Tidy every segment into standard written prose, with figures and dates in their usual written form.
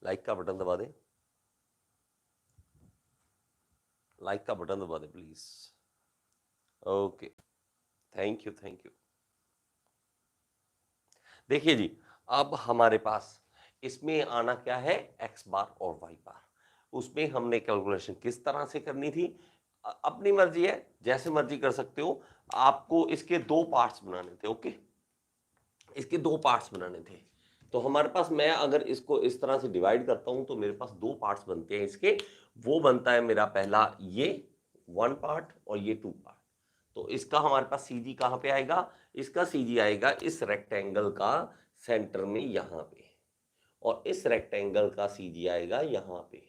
Like का button दबा दे, like का बटन दबा दे please. Okay, thank you thank you. देखिए जी, अब हमारे पास इसमें आना क्या है, एक्स बार और वाई बार। उसमें हमने कैलकुलेशन किस तरह से करनी थी, अपनी मर्जी है, जैसे मर्जी कर सकते हो। आपको इसके दो पार्ट्स बनाने थे। ओके, इसके दो पार्ट्स बनाने थे। तो हमारे पास, मैं अगर इसको इस तरह से डिवाइड करता हूं तो मेरे पास दो पार्ट्स बनते हैं इसके। वो बनता है मेरा पहला ये वन पार्ट और ये टू पार्ट। तो इसका हमारे पास सीजी कहां पे आएगा, इसका सीजी आएगा इस रेक्टेंगल का सेंटर में यहां पे, और इस रेक्टेंगल का सीजी आएगा यहां पे।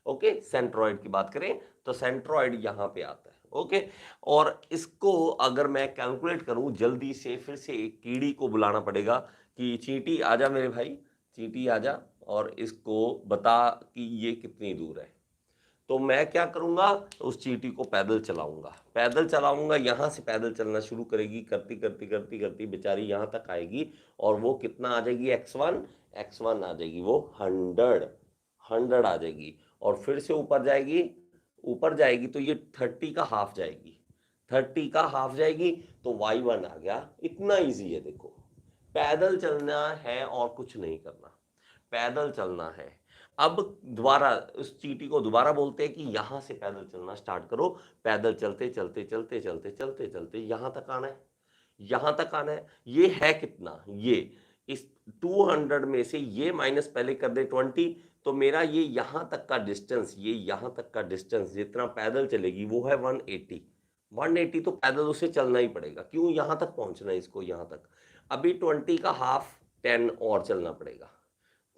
ओके, सेंट्रॉइड की बात करें तो सेंट्रॉइड यहां पे आता है। ओके, और इसको अगर मैं कैलकुलेट करूं जल्दी से, फिर से एक कीड़ी को बुलाना पड़ेगा कि चींटी आजा मेरे भाई, चींटी आजा और इसको बता कि ये कितनी दूर है। तो मैं क्या करूंगा, उस चींटी को पैदल चलाऊंगा, पैदल चलाऊंगा, यहां से पैदल चलना शुरू करेगी, करती करती करती करती बेचारी यहां तक आएगी, और वो कितना आ जाएगी, x1 आ जाएगी, वो 100 आ जाएगी। और फिर से ऊपर जाएगी, ऊपर जाएगी तो ये 30 का हाफ जाएगी, 30 का हाफ जाएगी, तो y1 आ गया। इतना इजी है, देखो पैदल चलना है और कुछ नहीं करना, पैदल चलना है। अब दोबारा उस चींटी को दोबारा बोलते हैं कि यहां से पैदल चलना स्टार्ट करो, पैदल चलते चलते चलते चलते चलते चलते यहां तक आना है, यहां तक आना है। ये है कितना, ये इस 200 में से ये माइनस पहले कर दे 20, तो मेरा ये यहां तक का डिस्टेंस, ये यहां तक का डिस्टेंस जितना पैदल चलेगी वो है 180। 180 तो पैदल उसे चलना ही पड़ेगा, क्यों, यहां तक पहुंचना है इसको, यहां तक। अभी 20 का हाफ 10 और चलना पड़ेगा,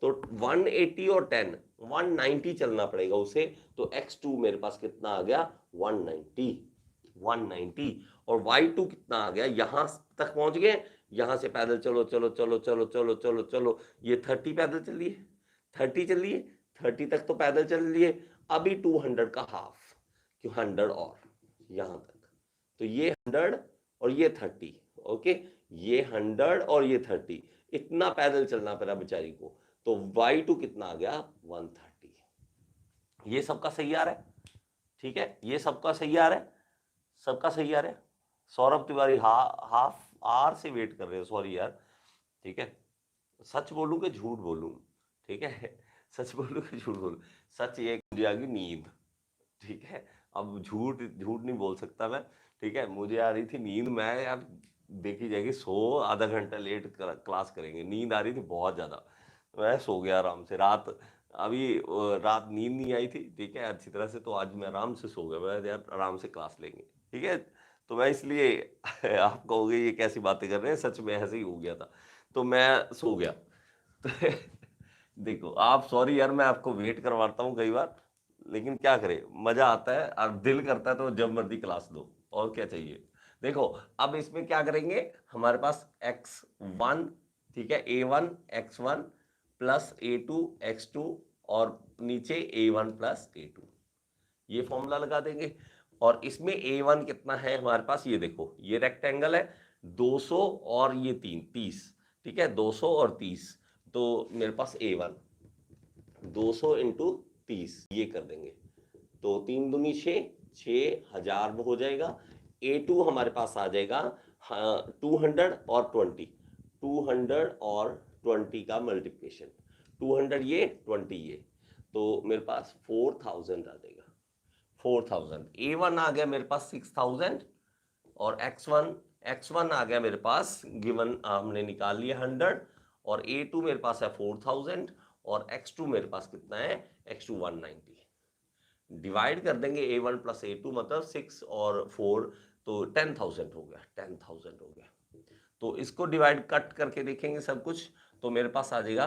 तो 180 और 10 190 चलना पड़ेगा उसे। तो x2 मेरे पास कितना आ गया, 190। 190 और y2 कितना आ गया, यहां तक पहुंच गए, यहां से पैदल चलो चलो चलो चलो चलो चलो चलो, ये 30 पैदल चलिए, 30 चलिए, 30 तक तो पैदल चल लिए। अभी 200 का हाफ, क्यों, 100 और यहां तक, तो ये 100 और ये 30। ओके, ये 100 और ये 30, इतना पैदल चलना पड़ा बेचारी को। तो y2 कितना आ गया, 130। ये सबका सही आ रहा है, ठीक है, ये सबका सही आ रहा है, सबका सही आ रहा है। सौरभ तिवारी हाफ आर से वेट कर रहे हो, सॉरी यार, ठीक है। सच बोलूं कि झूठ बोलूं, ठीक है, सच बोलूं कि झूठ बोलूं, सच ये मुझे आ गई नींद, ठीक है। अब झूठ झूठ नहीं बोल सकता मैं, ठीक है, मुझे आ रही थी नींद, मैं यार देखी जाएगी आधा घंटा लेट क्लास करेंगे, नींद आ रही थी बहुत ज्यादा, मैं सो गया आराम से रात। अभी रात नींद नहीं आई थी, ठीक है, अच्छी तरह से, तो आज मैं आराम से सो गया, मैं यार आराम से क्लास लेंगे, ठीक है। तो मैं इसलिए आप कहोगे ये कैसी बातें कर रहे हैं, सच में ऐसे ही हो गया था, तो मैं सो गया। तो देखो आप, सॉरी यार मैं आपको वेट करवाता हूँ कई बार, लेकिन क्या करें, मजा आता है और दिल करता है तो जब मर्जी क्लास दो, और क्या चाहिए। देखो अब इसमें क्या करेंगे, हमारे पास x1, ठीक है, a1 x1 plus a2 x2, और नीचे a1 प्लस a2, ये फॉर्मूला लगा देंगे। और इसमें a1 कितना है हमारे पास, ये देखो, ये रेक्टेंगल है 200 और ये 30, ठीक है, 200 और 30, तो मेरे पास a1 200 इंटू 30 ये कर देंगे, तो 3 दूनी 6, 6000 हो जाएगा। A2 हमारे पास आ जाएगा, हाँ, 200 और 20, 200 और 20 का मल्टीप्लिकेशन, 200 ये 20 ये, तो मेरे पास 4000 आ जाएगा, 4000। A1 आ गया मेरे पास 6000, और x1 आ गया मेरे पास, गिवन हमने निकाल लिया 100, और A2 मेरे पास है 4000, और x2 मेरे पास कितना है, x2 190। डिवाइड कर देंगे A1 प्लस A2, मतलब 6 और 4, तो 10,000 हो गया, 10,000 हो गया। तो इसको डिवाइड कट करके देखेंगे सब कुछ, तो मेरे पास आ जाएगा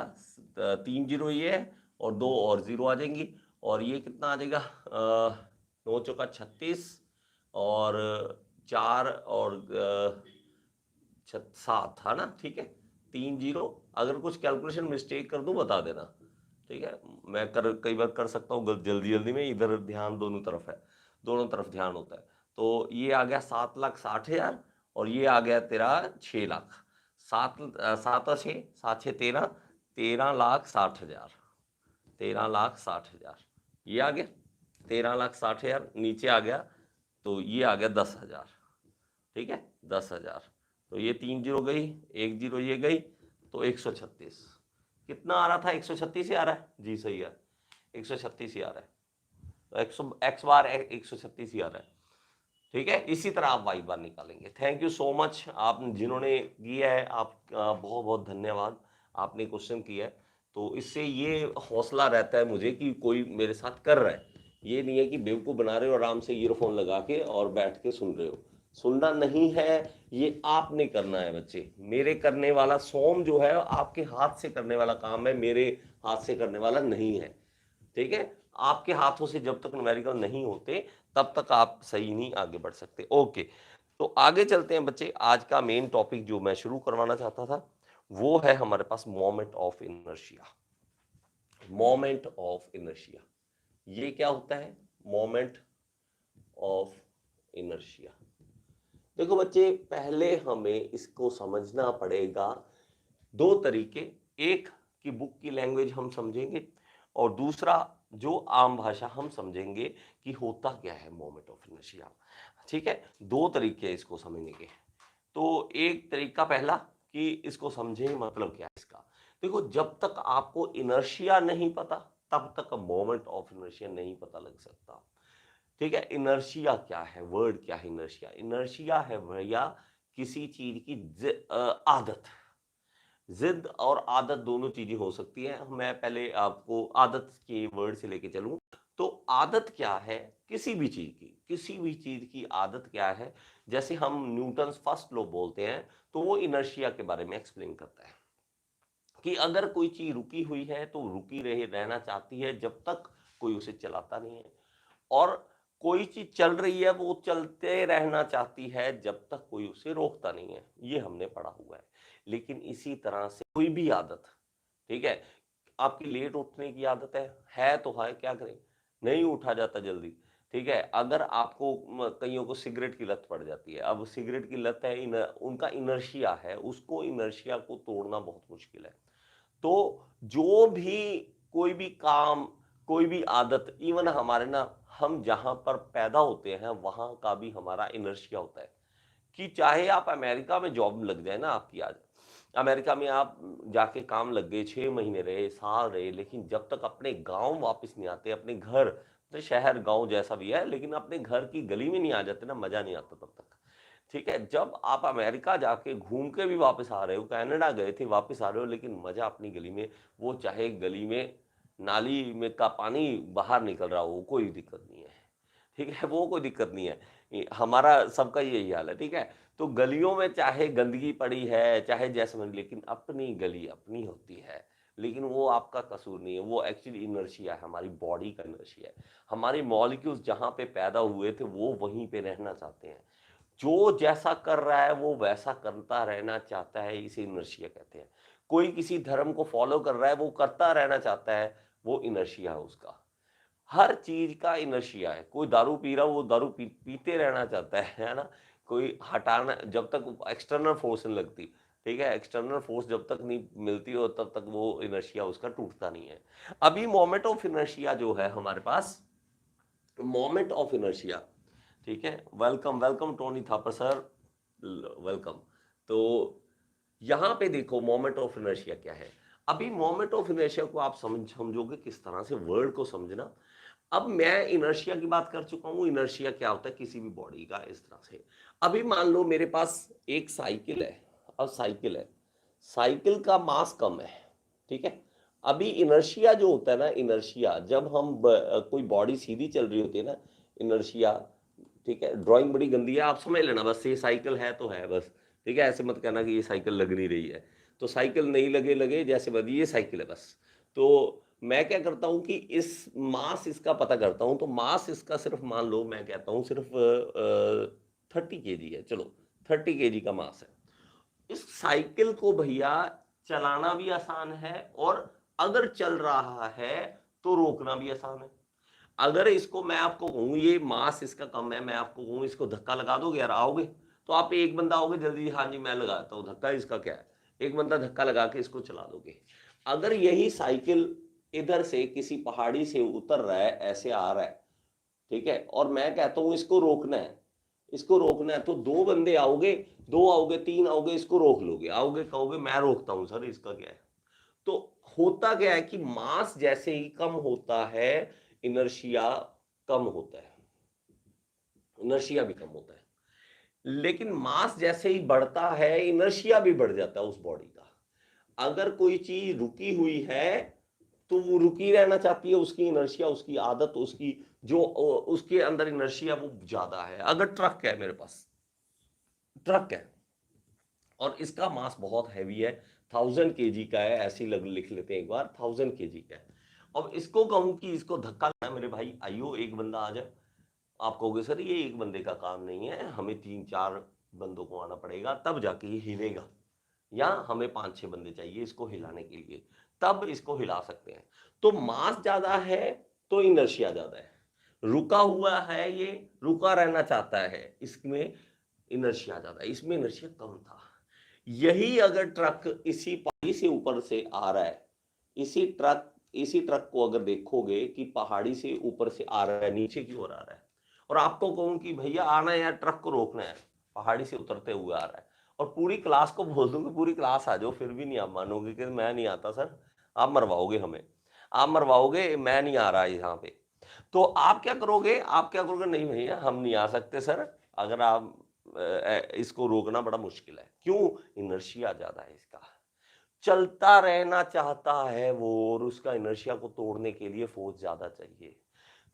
3 जीरो ये है, और 2 और जीरो आ जाएंगी, और ये कितना आ जाएगा, 9 चौका 36, और 4 और 7 है ना, ठीक है, 3 जीरो। अगर कुछ कैलकुलेशन मिस्टेक कर दूं बता देना, ठीक है, मैं कई बार कर सकता हूँ जल्दी जल्दी में, इधर ध्यान दोनों तरफ है, दोनों तरफ ध्यान होता है। तो ये आ गया 7,60,000, और ये आ गया तेरा 6 लाख, 7 7 और 6 7 6 13, 13,60,000, 13,60,000 ये आ गया, 13,60,000 नीचे आ गया तो ये आ गया 10,000, ठीक है 10,000, तो ये 3 जीरो गई, 1 जीरो ये गई, तो 136 कितना आ रहा था, 136 ही आ रहा है जी, सही है 136 ही आ रहा है, तो एक्स बार 136 ही आ रहा है, ठीक है। इसी तरह आप वाई बार निकालेंगे। थैंक यू सो मच, आप जिन्होंने किया है आप बहुत बहुत धन्यवाद, आपने क्वेश्चन किया है, तो इससे ये हौसला रहता है मुझे कि कोई मेरे साथ कर रहा है, ये नहीं है कि बेवकूफ़ बना रहे हो आराम से ईयरफोन लगा के और बैठ के सुन रहे हो, सुनना नहीं है, ये आपने करना है बच्चे। मेरे करने वाला सोम जो है आपके हाथ से करने वाला काम है, मेरे हाथ से करने वाला नहीं है, ठीक है। आपके हाथों से जब तक न्यूमेरिकल नहीं होते तब तक आप सही नहीं आगे बढ़ सकते। ओके, तो आगे चलते हैं बच्चे। आज का मेन टॉपिक जो मैं शुरू करवाना चाहता था वो है हमारे पास moment of inertia. Moment of inertia ये क्या होता है, मोमेंट ऑफ इनर्शिया। देखो बच्चे, पहले हमें इसको समझना पड़ेगा दो तरीके, एक की बुक की लैंग्वेज हम समझेंगे और दूसरा जो आम भाषा हम समझेंगे कि होता क्या है मोमेंट ऑफ इनर्शिया, ठीक है। दो तरीके हैं इसको समझने के। तो एक तरीका पहला कि इसको समझें मतलब क्या है इसका। देखो, जब तक आपको इनर्शिया नहीं पता तब तक मोमेंट ऑफ इनर्शिया नहीं पता लग सकता, ठीक है। इनर्शिया क्या है, वर्ड क्या है इनर्शिया? इनर्शिया है भैया किसी चीज की आदत। जिद और आदत दोनों चीजें हो सकती है। मैं पहले आपको आदत के वर्ड से लेके चलूं तो आदत क्या है, किसी भी चीज की, किसी भी चीज की आदत क्या है। जैसे हम न्यूटन्स फर्स्ट लॉ बोलते हैं तो वो इनर्शिया के बारे में एक्सप्लेन करता है कि अगर कोई चीज रुकी हुई है तो रुकी रहना चाहती है जब तक कोई उसे चलाता नहीं है, और कोई चीज चल रही है वो चलते रहना चाहती है जब तक कोई उसे रोकता नहीं है। ये हमने पढ़ा हुआ है। लेकिन इसी तरह से कोई भी आदत, ठीक है, आपकी लेट उठने की आदत है तो है, क्या करें, नहीं उठा जाता जल्दी, ठीक है। अगर आपको कईयों को सिगरेट की लत पड़ जाती है, अब सिगरेट की लत है, उनका इनर्शिया है, उसको इनर्शिया को तोड़ना बहुत मुश्किल है। तो जो भी कोई भी काम, कोई भी आदत, इवन हमारे ना, हम जहां पर पैदा होते हैं वहां का भी हमारा इनर्शिया होता है कि चाहे आप अमेरिका में जॉब लग जाए ना आपकी, आज अमेरिका में आप जाके काम लग गए, 6 महीने रहे, साल रहे, लेकिन जब तक अपने गांव वापस नहीं आते, अपने घर, तो शहर गांव जैसा भी है लेकिन अपने घर की गली में नहीं आ जाते ना, मजा नहीं आता तब तक, ठीक है। जब आप अमेरिका जाके घूम के भी वापस आ रहे हो, कनाडा गए थे वापस आ रहे हो, लेकिन मजा अपनी गली में, वो चाहे गली में नाली में का पानी बाहर निकल रहा हो, कोई दिक्कत नहीं है, ठीक है, वो कोई दिक्कत नहीं है। हमारा सबका यही हाल है, ठीक है। तो गलियों में चाहे गंदगी पड़ी है, चाहे जैसे मन, लेकिन अपनी गली अपनी होती है, लेकिन वो आपका कसूर नहीं है, वो एक्चुअली इनर्शिया है, हमारी बॉडी का इनर्शिया है। हमारे मॉलिक्यूल्स जहां पे पैदा हुए थे वो वहीं पे रहना चाहते हैं, जो जैसा कर रहा है वो वैसा करता रहना चाहता है, इसे इनर्शिया कहते हैं। कोई किसी धर्म को फॉलो कर रहा है, वो करता रहना चाहता है, वो इनर्शिया है उसका। हर चीज का इनर्शिया है। कोई दारू पी रहा हो, वो दारू पीते रहना चाहता है ना। कोई हटाना, जब तक एक्सटर्नल फोर्स नहीं लगती, ठीक है, एक्सटर्नल फोर्स जब तक नहीं मिलती हो तब तक वो इनर्शिया उसका टूटता नहीं है। अभी मोमेंट ऑफ इनर्शिया जो है हमारे पास, मोमेंट ऑफ इनर्शिया, ठीक है, welcome welcome Tony Thapar sir, welcome. तो यहां पे देखो मोमेंट ऑफ इनर्शिया क्या है। अभी मोमेंट ऑफ इनर्शिया को आप समझोगे किस तरह से, वर्ड को समझना। अब मैं इनर्शिया की बात कर चुका हूं, इनर्शिया क्या होता है किसी भी बॉडी का, इस तरह से। अभी मान लो मेरे पास एक साइकिल है, अब साइकिल है, साइकिल का मास कम है, ठीक है। अभी इनर्शिया जो होता है ना, इनर्शिया जब हम कोई बॉडी सीधी चल रही होती है ना, इनर्शिया, ठीक है। ड्राइंग बड़ी गंदी है, आप समझ लेना बस, ये साइकिल है तो है बस, ठीक है। ऐसे मत कहना कि ये साइकिल लग नहीं रही है, तो साइकिल नहीं लगे लगे जैसे बदी, ये साइकिल है बस। तो मैं क्या करता हूं कि इस मास इसका पता करता हूं, तो मास इसका सिर्फ मान लो मैं कहता हूं सिर्फ 30 kg है, चलो 30 kg का मास है। इस साइकिल को भैया चलाना भी आसान है, और अगर चल रहा है तो रोकना भी आसान है। अगर इसको मैं आपको कहूँ ये मास इसका कम है, मैं आपको कहूँ इसको धक्का लगा दोगे यार, आओगे? तो आप एक बंदा आओगे जल्दी, हाँ जी मैं लगाता हूँ धक्का, इसका क्या है, एक बंदा धक्का लगा के इसको चला दोगे। अगर यही साइकिल इधर से किसी पहाड़ी से उतर रहा है, ऐसे आ रहा है, ठीक है, और मैं कहता हूं इसको रोकना है, इसको रोकना है, तो दो बंदे आओगे, दो आओगे, तीन आओगे, इसको रोक लोगे, आओगे कहोगे मैं रोकता हूं सर, इसका क्या है। तो होता क्या है कि मास जैसे ही कम होता है, इनर्शिया कम होता है, इनर्शिया भी कम होता है। लेकिन मास जैसे ही बढ़ता है, इनर्शिया भी बढ़ जाता है उस बॉडी का। अगर कोई चीज रुकी हुई है तो वो रुकी रहना चाहती है, उसकी इनर्शिया, उसकी आदत, उसकी जो उसके अंदर इनर्शिया वो ज्यादा है। अगर ट्रक है, मेरे पास ट्रक है और इसका मास बहुत हैवी है, 1000 kg का है, ऐसे ही लिख लेते हैं एक बार, 1000 kg का है। अब इसको कहूं कि इसको धक्का देना, मेरे भाई आइयो एक बंदा आ जाए, आप कहोगे सर ये एक बंदे का काम नहीं है, हमें 3-4 बंदों को आना पड़ेगा तब जाके ये हिलेगा, या हमें 5-6 बंदे चाहिए इसको हिलाने के लिए, तब इसको हिला सकते हैं। तो मास ज्यादा है तो इनर्शिया ज्यादा है, रुका हुआ है, ये रुका रहना चाहता है, इसमें इनर्शिया ज्यादा है, इसमें इनर्शिया कम था। यही अगर ट्रक इसी पहाड़ी से ऊपर से आ रहा है, इसी ट्रक को अगर देखोगे कि पहाड़ी से ऊपर से आ रहा है, नीचे की ओर आ रहा है, और आपको कहूं कि भैया आना है यार, ट्रक को रोकना है, पहाड़ी से उतरते हुए आ रहा है, और पूरी क्लास को बोल दूंगी पूरी क्लास आ जाओ, फिर भी नहीं आप मानोगे कि मैं नहीं आता सर, आप मरवाओगे हमें, आप मरवाओगे, मैं नहीं आ रहा यहाँ पे। तो आप क्या करोगे, आप क्या करोगे, नहीं भैया हम नहीं आ सकते सर, अगर आप इसको रोकना बड़ा मुश्किल है। क्यों? इनर्शिया ज्यादा है इसका, चलता रहना चाहता है वो, और उसका इनर्शिया को तोड़ने के लिए फोर्स ज्यादा चाहिए,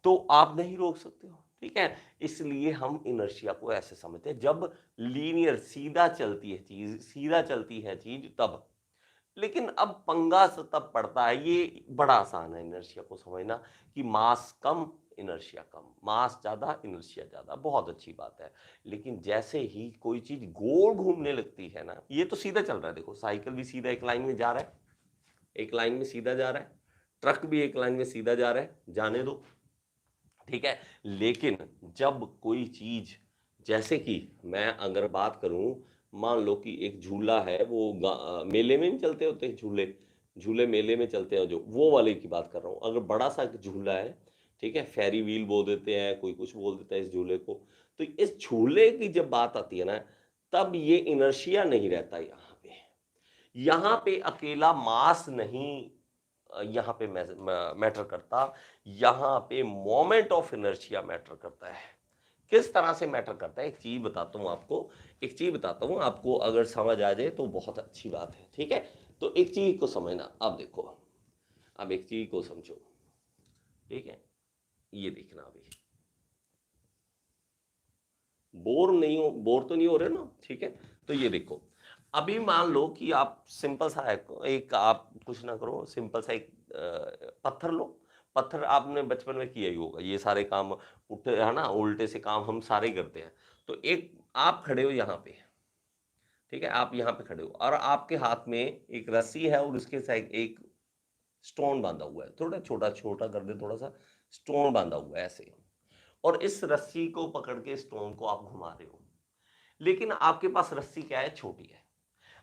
तो आप नहीं रोक सकते हो, ठीक है। इसलिए हम इनर्शिया को ऐसे समझते हैं, जब लीनियर सीधा चलती है चीज, सीधा चलती है चीज तब। लेकिन अब पंगा तब पड़ता है, ये बड़ा आसान है इनर्शिया को समझना, कि मास कम इनर्शिया कम, मास ज्यादा इनर्शिया ज्यादा, बहुत अच्छी बात है। लेकिन जैसे ही कोई चीज गोल घूमने लगती है ना, ये तो सीधा चल रहा है, देखो साइकिल भी सीधा एक लाइन में जा रहा है, एक लाइन में सीधा जा रहा है, ट्रक भी एक लाइन में सीधा जा रहा है, जाने दो, ठीक है। लेकिन जब कोई चीज, जैसे कि मैं अगर बात करूं, मान लो कि एक झूला है, वो मेले में नहीं चलते होते हैं झूले, झूले मेले में चलते हैं जो, वो वाले की बात कर रहा हूं। अगर बड़ा सा झूला है, ठीक है, फेरी व्हील बोल देते हैं, कोई कुछ बोल देता है इस झूले को, तो इस झूले की जब बात आती है ना, तब ये इनर्शिया नहीं रहता यहाँ पे, यहाँ पे अकेला मास नहीं यहाँ पे मैटर करता, यहाँ पे मोमेंट ऑफ इनर्शिया मैटर करता है। किस तरह से मैटर करता है, एक चीज बताता हूं आपको, एक चीज बताता हूं आपको, अगर समझ आ जाए तो बहुत अच्छी बात है, ठीक है। तो एक चीज को समझना, अब देखो, अब एक चीज को समझो, ठीक है, ये देखना, अभी बोर तो नहीं हो रहे ना, ठीक है। तो ये देखो, अभी मान लो कि आप सिंपल सा एक आप कुछ ना करो, सिंपल सा एक पत्थर लो, पत्थर आपने बचपन में किया ही होगा, ये सारे काम उठे है ना, उल्टे से काम हम सारे करते हैं। तो एक आप खड़े हो यहाँ पे, ठीक है, आप यहाँ पे खड़े हो, और आपके हाथ में एक रस्सी है, और उसके साथ एक स्टोन बांधा हुआ है, थोड़ा छोटा छोटा कर दे, थोड़ा सा स्टोन बांधा हुआ है ऐसे, और इस रस्सी को पकड़ के स्टोन को आप घुमा रहे हो। लेकिन आपके पास रस्सी क्या है, छोटी है।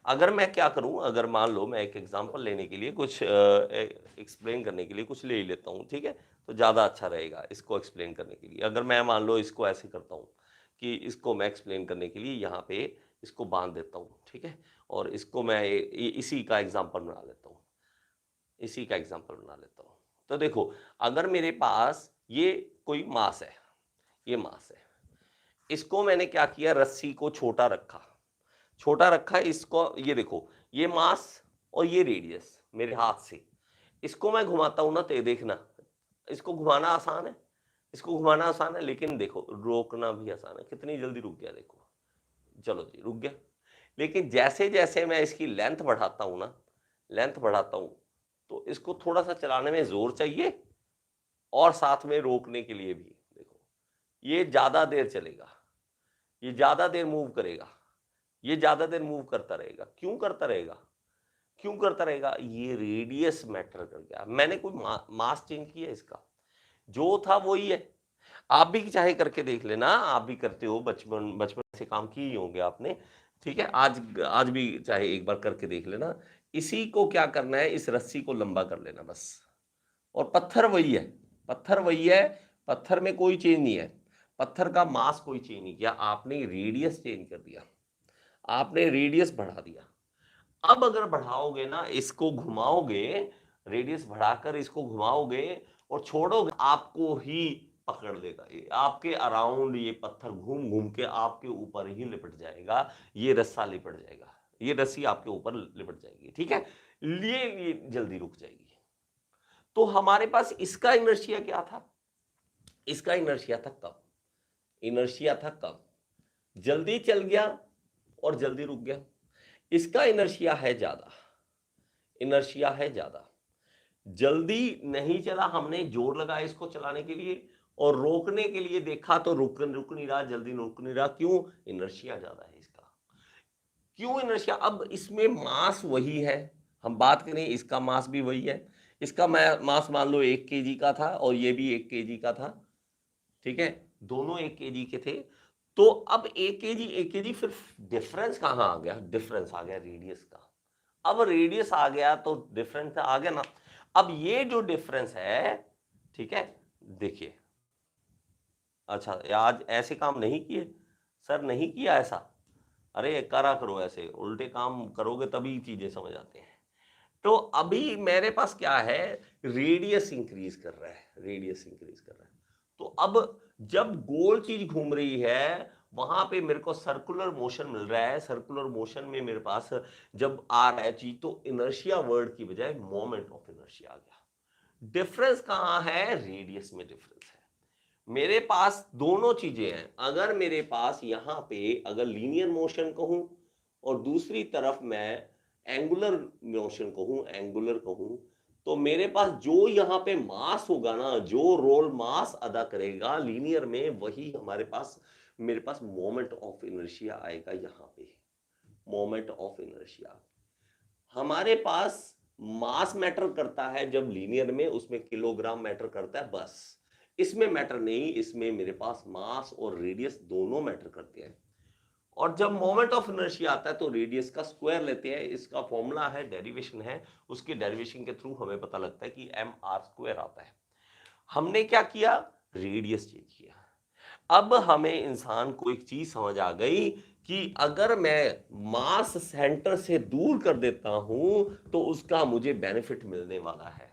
अगर मैं क्या करूं, अगर मान लो मैं एक एग्जांपल लेने के लिए, कुछ एक्सप्लेन करने के लिए कुछ ले ही लेता हूं, ठीक है, तो ज़्यादा अच्छा रहेगा इसको एक्सप्लेन करने के लिए। अगर मैं मान लो इसको ऐसे करता हूं कि इसको मैं एक्सप्लेन करने के लिए यहाँ पे इसको बांध देता हूँ, ठीक है, और इसको मैं इसी का एग्जाम्पल बना लेता हूँ, इसी का एग्जाम्पल बना लेता हूँ। तो देखो, अगर मेरे पास ये कोई मास है, ये मास है, इसको मैंने क्या किया, रस्सी को छोटा रखा, छोटा रखा है इसको, ये देखो, ये मास और ये रेडियस मेरे हाथ से, इसको मैं घुमाता हूं ना, तो ये देखना, इसको घुमाना आसान है, इसको घुमाना आसान है, लेकिन देखो रोकना भी आसान है, कितनी जल्दी रुक गया देखो, चलो जी रुक गया। लेकिन जैसे जैसे मैं इसकी लेंथ बढ़ाता हूं ना, लेंथ बढ़ाता हूं, तो इसको थोड़ा सा चलाने में जोर चाहिए, और साथ में रोकने के लिए भी, देखो ये ज्यादा देर चलेगा, ये ज्यादा देर मूव करेगा, ये ज्यादा देर मूव करता रहेगा, क्यों करता रहेगा, क्यों करता रहेगा, ये रेडियस मैटर कर गया, मैंने कोई मास चेंज किया इसका, जो था वही है। आप भी चाहे करके देख लेना, आप भी करते हो, बचपन बचपन से काम किए ही होंगे आपने, ठीक है, आज आज भी चाहे एक बार करके देख लेना। इसी को क्या करना है, इस रस्सी को लंबा कर लेना बस, और पत्थर वही है, पत्थर वही है, पत्थर में कोई चेंज नहीं है, पत्थर का मास कोई चेंज नहीं किया, आपने रेडियस चेंज कर दिया, आपने रेडियस बढ़ा दिया। अब अगर बढ़ाओगे ना, इसको घुमाओगे, रेडियस बढ़ाकर इसको घुमाओगे और छोड़ोगे, आपको ही पकड़ लेगा, ये आपके अराउंड ये पत्थर घूम घूम के आपके ऊपर ही लिपट जाएगा, ये रस्सा लिपट जाएगा, ये रस्सी आपके ऊपर लिपट जाएगी, ठीक है, ये जल्दी रुक जाएगी। तो हमारे पास इसका इनर्शिया क्या था, इसका इनर्शिया था कम, इनर्शिया था कम, जल्दी चल गया और जल्दी रुक गया। इसका इनर्शिया है ज्यादा, इनर्शिया है ज्यादा, जल्दी नहीं चला, हमने जोर लगाया इसको चलाने के लिए और रोकने के लिए देखा तो रुक नहीं रहा, जल्दी रुक नहीं रहा, क्यों, इनर्शिया ज्यादा है इसका। क्यों इनर्शिया, अब इसमें मास वही है, हम बात करें इसका मास भी वही है, इसका मास मान लो 1 kg का था और ये भी 1 kg का था, ठीक है, दोनों 1 kg के थे। तो अब 1 kg फिर डिफरेंस कहां आ गया, डिफरेंस आ गया रेडियस का। अब रेडियस आ गया तो डिफरेंस आ गया ना। अब ये जो डिफरेंस है, ठीक है, देखिए, अच्छा आज ऐसे काम नहीं किए सर, नहीं किया ऐसा, अरे करा करो, ऐसे उल्टे काम करोगे तभी चीजें समझ आते हैं। तो अभी मेरे पास क्या है, रेडियस इंक्रीज कर रहा है, रेडियस इंक्रीज कर रहा है। तो अब जब गोल चीज घूम रही है वहां पे मेरे को सर्कुलर मोशन मिल रहा है, सर्कुलर मोशन में मेरे पास जब आ रहा है चीज, तो इनर्शिया वर्ड की बजाय मोमेंट ऑफ इनर्शिया आ गया। डिफरेंस कहां है, रेडियस में डिफरेंस है। मेरे पास दोनों चीजें हैं, अगर मेरे पास यहां पे अगर लीनियर मोशन कहूं और दूसरी तरफ मैं एंगुलर मोशन कहूं, एंगुलर कहूं, तो मेरे पास जो यहां पे मास होगा ना, जो रोल मास अदा करेगा लीनियर में, वही हमारे पास मेरे पास मोमेंट ऑफ इनर्शिया आएगा। यहां पे मोमेंट ऑफ इनर्शिया हमारे पास मास मैटर करता है जब लीनियर में, उसमें किलोग्राम मैटर करता है, बस इसमें मैटर नहीं, इसमें मेरे पास मास और रेडियस दोनों मैटर करते हैं। और जब मोमेंट ऑफ इनर्शिया आता है तो रेडियस का स्क्वायर लेते हैं, इसका फॉर्मूला है, डेरिवेशन है, उसके डेरिवेशन के थ्रू हमें पता लगता है कि mr² आता है। हमने क्या किया, रेडियस चेंज किया। अब हमें इंसान को एक चीज समझ आ गई कि अगर मैं मास सेंटर से दूर कर देता हूं तो उसका मुझे बेनिफिट मिलने वाला है।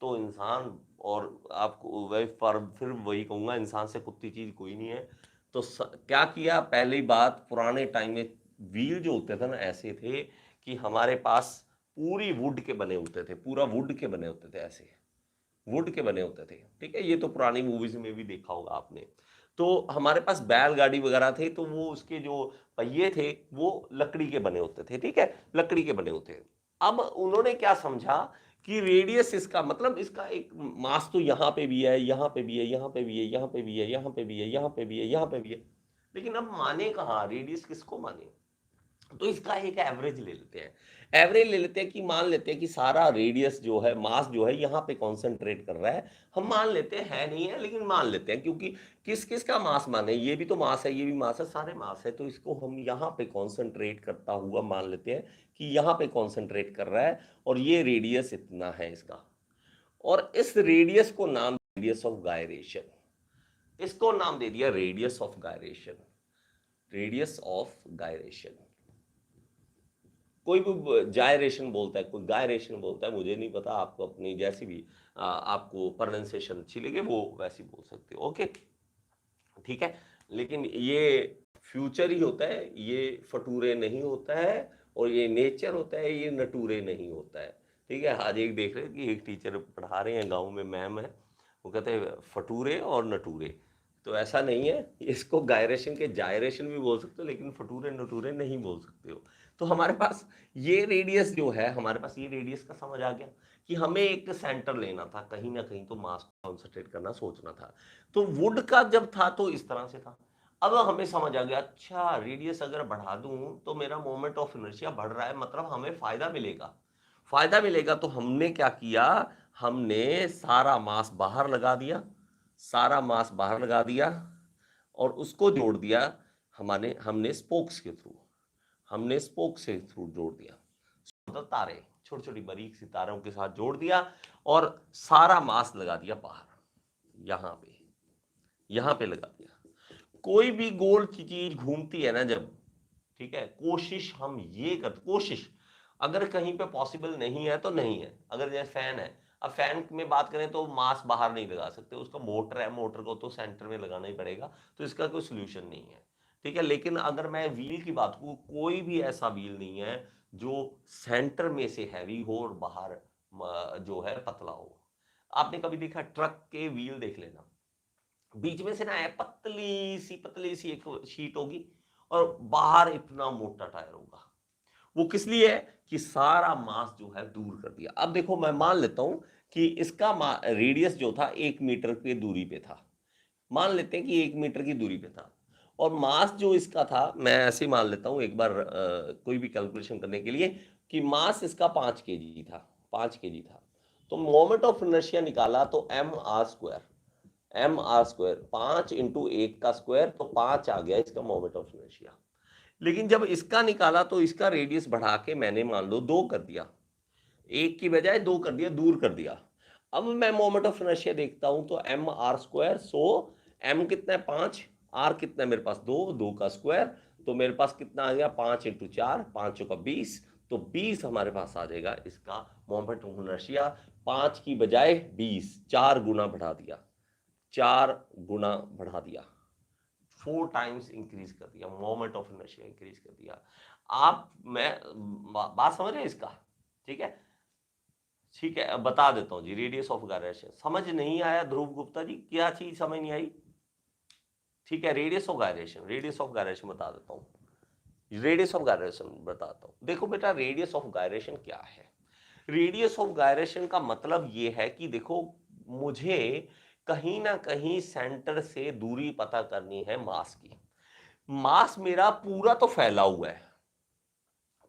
तो इंसान, और आपको वही फिर वही कहूंगा, इंसान से कुत्ती चीज कोई नहीं है। तो क्या किया, पहली बात, पुराने टाइम में व्हील जो होते थे ना, ऐसे थे कि हमारे पास पूरी वुड के बने होते थे, पूरा वुड के बने होते थे, ऐसे वुड के बने होते थे, ठीक है, ये तो पुरानी मूवीज में भी देखा होगा आपने। तो हमारे पास बैलगाड़ी वगैरह थे, तो वो उसके जो पहिए थे वो लकड़ी के बने होते थे, ठीक है, लकड़ी के बने होते हैं। अब उन्होंने क्या समझा कि रेडियस इसका मतलब, इसका एक मास तो यहाँ पे भी है, यहाँ पे भी है, यहाँ पे भी है, यहाँ पे भी है, यहाँ पे भी है, यहाँ पे भी है, यहाँ पे भी है, लेकिन अब माने कहाँ, रेडियस किसको माने। तो इसका एक एवरेज ले लेते हैं, एवरेज ले लेते हैं कि मान लेते हैं कि सारा रेडियस जो है, मास जो है यहाँ पे कॉन्सेंट्रेट कर रहा है। हम मान लेते हैं, है नहीं है, लेकिन मान लेते हैं, क्योंकि किस किस का मास माने, ये भी तो मास है, ये भी मास है, सारे मास है, तो इसको हम यहाँ पे कॉन्सेंट्रेट करता हुआ मान लेते हैं कि यहाँ पे कॉन्सेंट्रेट कर रहा है और ये रेडियस इतना है इसका। और इस रेडियस को नाम, रेडियस ऑफ गायरेशन, इसको नाम दे दिया radius of gyration, radius of gyration. कोई भी जायरेशन बोलता है, कोई गायरेशन बोलता है, मुझे नहीं पता, आपको अपनी जैसी भी आपको प्रोनाउंसिएशन अच्छी लगे वो वैसी बोल सकते हो, ओके, ठीक है। लेकिन ये फ्यूचर ही होता है, ये फटूरे नहीं होता है, और ये नेचर होता है, ये नटूरे नहीं होता है, ठीक है। आज एक देख रहे हैं कि एक टीचर पढ़ा रहे हैं, गांव में मैम है, वो कहते हैं फटूरे और नटूरे, तो ऐसा नहीं है, इसको गायरेशन के जायरेशन भी बोल सकते हो, लेकिन फटूरे नटूरे नहीं बोल सकते हो। तो हमारे पास ये रेडियस जो है, हमारे पास ये रेडियस का समझ आ गया कि हमें एक सेंटर लेना था, कहीं ना कहीं तो मास को कॉन्सेंट्रेट करना सोचना था। तो वुड का जब था तो इस तरह से था। अब हमें समझ आ गया, अच्छा रेडियस अगर बढ़ा दूं तो मेरा मोमेंट ऑफ इनर्शिया बढ़ रहा है, मतलब हमें फायदा मिलेगा, फायदा मिलेगा। तो हमने क्या किया, हमने सारा मास बाहर लगा दिया, सारा मास बाहर लगा दिया और उसको जोड़ दिया, हमने स्पोक्स के थ्रू, हमने स्पोक से थ्रू जोड़ दिया, मतलब तारे, छोटी छोटी बारीक सितारों के साथ जोड़ दिया और सारा मास लगा दिया बाहर, यहां पे लगा दिया। कोई भी गोल चीज घूमती है ना जब, ठीक है, कोशिश हम ये कर, कोशिश अगर कहीं पे पॉसिबल नहीं है तो नहीं है। अगर जैसे फैन है, अब फैन में बात करें तो मास बाहर नहीं लगा सकते, उसका मोटर है, मोटर को तो सेंटर में लगाना ही पड़ेगा, तो इसका कोई सोल्यूशन नहीं है, ठीक है। लेकिन अगर मैं व्हील की बात करूं, कोई भी ऐसा व्हील नहीं है जो सेंटर में से हैवी हो और बाहर जो है पतला हो। आपने कभी देखा ट्रक के व्हील देख लेना, बीच में से ना है पतली सी एक शीट होगी और बाहर इतना मोटा टायर होगा। वो किस लिए है कि सारा मास जो है दूर कर दिया। अब देखो मैं मान लेता हूं कि इसका रेडियस जो था 1 मीटर की दूरी पे था, मान लेते हैं कि 1 मीटर की दूरी पे था, और मास जो इसका था, मैं ऐसे ही मान लेता हूं एक बार कोई भी कैलकुलेशन करने के लिए, कि मास इसका 5 kg था, 5 kg था। तो मोमेंट ऑफ इनर्शिया निकाला तो mr² 5 इंटू 1 का स्क्वायर, तो 5 आ गया इसका मोमेंट ऑफ इनर्शिया। लेकिन जब इसका निकाला तो इसका रेडियस बढ़ा के मैंने मान लो 2 कर दिया, 1 की बजाय 2 कर दिया, दूर कर दिया। अब मैं मोमेंट ऑफ इनर्शिया देखता हूं तो mr², सो m कितना है 5, r कितना है मेरे पास 2, 2 का स्क्वायर, तो मेरे पास कितना आ गया 5 इंटू 4, 5 का 20, तो 20 हमारे पास आ जाएगा इसका मोमेंट ऑफ इनर्शिया। 5 की बजाय 20, 4 गुना बढ़ा दिया, 4 गुना बढ़ा दिया, 4 टाइम्स इंक्रीज कर दिया, मोमेंट ऑफ इनर्शिया इंक्रीज कर दिया। आप मैं बात समझ रहे हैं इसका, ठीक है, ठीक है। अब बता देता हूं जी, रेडियस ऑफ गायरेशन समझ नहीं आया ध्रुव गुप्ता जी, क्या चीज समझ नहीं आई? ठीक है, radius of gyration, radius of gyration बता देता हूं, रेडियस ऑफ गायरेशन बताता हूं। देखो बेटा, रेडियस ऑफ गायरेशन क्या है? रेडियस ऑफ गायरेशन का मतलब ये है कि देखो, मुझे कहीं ना कहीं सेंटर से दूरी पता करनी है मास की। मास मेरा पूरा तो फैला हुआ है,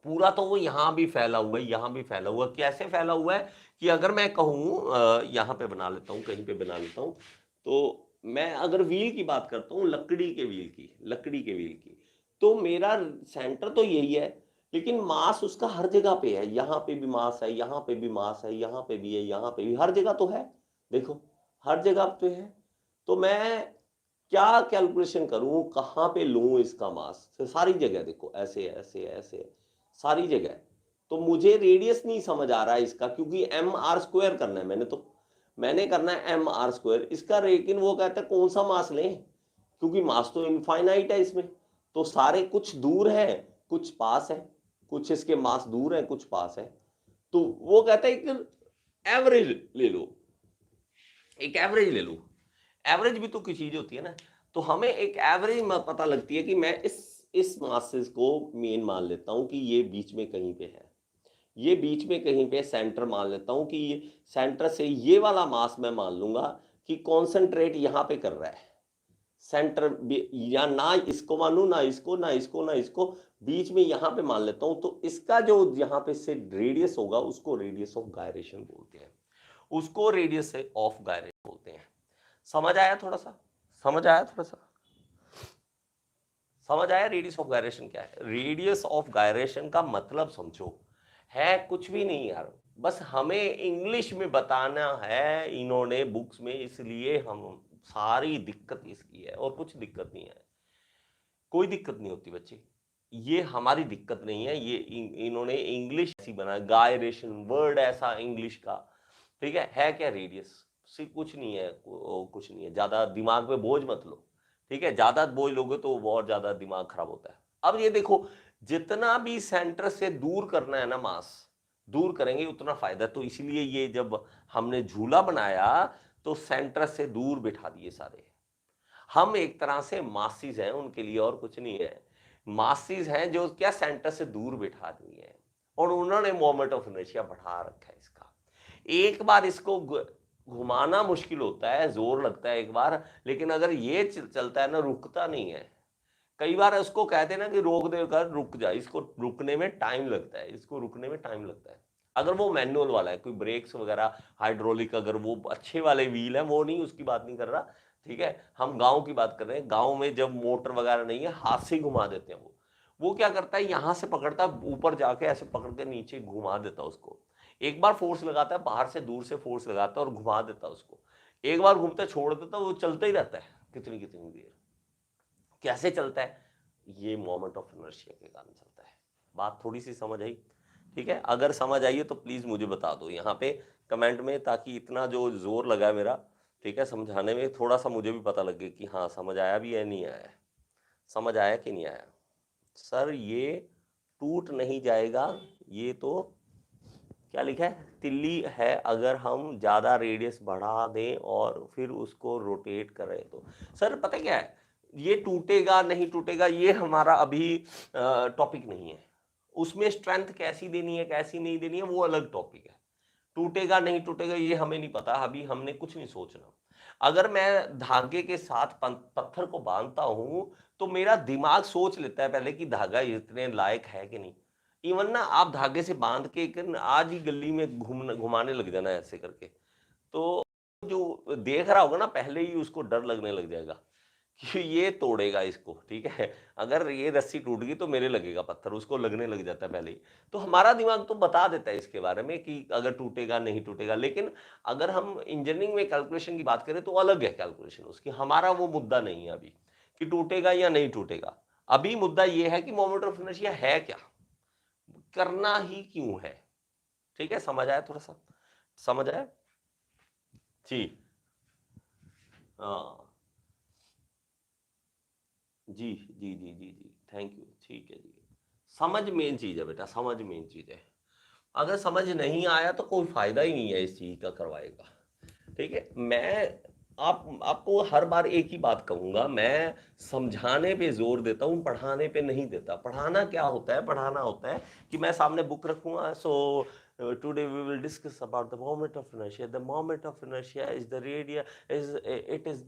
पूरा तो वो यहां भी फैला हुआ है, यहां भी फैला हुआ है। कैसे फैला हुआ है कि अगर मैं कहूं, यहां पे बना लेता हूं, कहीं पे बना लेता हूं, तो मैं अगर व्हील की बात करता हूं, लकड़ी के व्हील की, लकड़ी के व्हील की, तो मेरा सेंटर तो यही है, लेकिन मास उसका हर जगह पे है। यहां पे भी मास है, यहां पे भी मास है, यहां पे भी है, यहां पे भी, हर जगह तो है, देखो हर जगह पे है। तो मैं क्या कैलकुलेशन करूं, कहां पे लूं इसका मास? तो सारी जगह देखो, ऐसे ऐसे ऐसे सारी जगह। तो मुझे रेडियस नहीं समझ आ रहा है इसका, क्योंकि mr² करना है मैंने करना है mr² इसका। लेकिन वो कहता है कौन सा मास लें, क्योंकि मास तो इनफाइनाइट है इसमें, तो सारे कुछ दूर है कुछ पास है, कुछ इसके मास दूर है कुछ पास है। तो वो कहता है एक एवरेज ले लो, एक एवरेज ले लो। एवरेज भी तो कोई चीज होती है ना, तो हमें एक एवरेज पता लगती है कि मैं इस मासेस को मेन मान लेता हूं कि ये बीच में कहीं पे है, ये बीच में कहीं पे सेंटर मान लेता हूं कि ये सेंटर से ये वाला मास मैं मान लूंगा कि कॉन्सेंट्रेट यहां पे कर रहा है सेंटर, या ना इसको मानू ना इसको ना इसको ना इसको, बीच में यहां पे मान लेता हूं। तो इसका जो यहां पे से रेडियस होगा उसको रेडियस ऑफ गायरेशन बोलते हैं, उसको रेडियस ऑफ गायरेशन बोलते हैं। समझ आया थोड़ा सा? समझ आया थोड़ा सा? समझ आया रेडियस ऑफ गायरेशन क्या है? रेडियस ऑफ गायरेशन का मतलब समझो, है कुछ भी नहीं यार, बस हमें इंग्लिश में बताना है इन्होंने बुक्स में, इसलिए हम सारी दिक्कत इसकी है, और कुछ दिक्कत नहीं है, कोई दिक्कत नहीं होती बच्चे, ये हमारी दिक्कत नहीं है, ये इन्होंने इंग्लिश ऐसी बना, गायरेशन वर्ड ऐसा इंग्लिश का, ठीक है क्या रेडियस से कुछ नहीं है, कुछ नहीं है, ज्यादा दिमाग पे बोझ मत लो, ठीक है, ज्यादा बोझ लोगे तो बहुत ज्यादा दिमाग खराब होता है। अब ये देखो, जितना भी सेंटर से दूर करना है ना मास, दूर करेंगे उतना फायदा। तो इसलिए ये जब हमने झूला बनाया तो सेंटर से दूर बिठा दिए सारे, हम एक तरह से मासिस हैं उनके लिए, और कुछ नहीं है, मासिस हैं जो क्या सेंटर से दूर बिठा दिए हैं, और उन्होंने मोमेंट ऑफ इनर्शिया बढ़ा रखा है इसका। एक बार इसको घुमाना मुश्किल होता है, जोर लगता है एक बार, लेकिन अगर ये चलता है ना, रुकता नहीं है। कई बार उसको कहते हैं ना कि रोक दे कर रुक जा, इसको रुकने में टाइम लगता है, इसको रुकने में टाइम लगता है। अगर वो मैनुअल वाला है, कोई ब्रेक्स वगैरह हाइड्रोलिक, अगर वो अच्छे वाले व्हील है, वो नहीं, उसकी बात नहीं कर रहा, ठीक है, हम गांव की बात कर रहे हैं। गांव में जब मोटर वगैरह नहीं है, हाथ से घुमा देते हैं। वो क्या करता है, यहां से पकड़ता है, ऊपर जाके ऐसे पकड़ के नीचे घुमा देता है उसको, एक बार फोर्स लगाता है, बाहर से दूर से फोर्स लगाता है और घुमा देता है उसको, एक बार घूमता है छोड़ देता है, वो चलता ही रहता है कितनी कितनी देर। कैसे चलता है? ये मोमेंट ऑफ इनर्शिया के कारण चलता है। बात थोड़ी सी समझ आई? ठीक है, अगर समझ आई है तो प्लीज मुझे बता दो यहाँ पे कमेंट में, ताकि इतना जो जोर लगा है मेरा, ठीक है, समझाने में, थोड़ा सा मुझे भी पता लगे कि हाँ समझ आया भी है नहीं आया, समझ आया कि नहीं आया। सर ये टूट नहीं जाएगा, ये तो क्या लिखा है, तिल्ली है, अगर हम ज्यादा रेडियस बढ़ा दें और फिर उसको रोटेट करें तो। सर पता क्या है, ये टूटेगा नहीं टूटेगा ये हमारा अभी टॉपिक नहीं है, उसमें स्ट्रेंथ कैसी देनी है कैसी नहीं देनी है वो अलग टॉपिक है। टूटेगा नहीं टूटेगा ये हमें नहीं पता, अभी हमने कुछ नहीं सोचना। अगर मैं धागे के साथ पत्थर को बांधता हूं तो मेरा दिमाग सोच लेता है पहले कि धागा इतने लायक है कि नहीं। इवन ना आप धागे से बांध के आज ही गली में घुमाने लग जाना ऐसे करके, तो जो देख रहा होगा ना पहले ही उसको डर लगने लग जाएगा कि ये तोड़ेगा इसको, ठीक है, अगर ये रस्सी टूट गई तो मेरे लगेगा पत्थर, उसको लगने लग जाता है पहले ही। तो हमारा दिमाग तो बता देता है इसके बारे में कि अगर टूटेगा नहीं टूटेगा। लेकिन अगर हम इंजीनियरिंग में कैलकुलेशन की बात करें तो अलग है कैलकुलेशन उसकी, हमारा वो मुद्दा नहीं है अभी कि टूटेगा या नहीं टूटेगा। अभी मुद्दा ये है कि मोमेंट ऑफ इनर्शिया है क्या, करना ही क्यों है। ठीक है, समझ आया? थोड़ा सा समझ आया जी? हाँ जी जी जी जी जी, थैंक यू, ठीक है जी। समझ मेन चीज है बेटा, समझ मेन चीज है। अगर समझ नहीं आया तो कोई फायदा ही नहीं है इस चीज का करवाएगा। ठीक है, मैं आपको हर बार एक ही बात कहूंगा, मैं समझाने पे जोर देता हूं, पढ़ाने पे नहीं देता। पढ़ाना क्या होता है, पढ़ाना होता है कि मैं सामने बुक रखूंगा, so today we will discuss about the moment of inertia. The moment of inertia is the रेडिया, is it is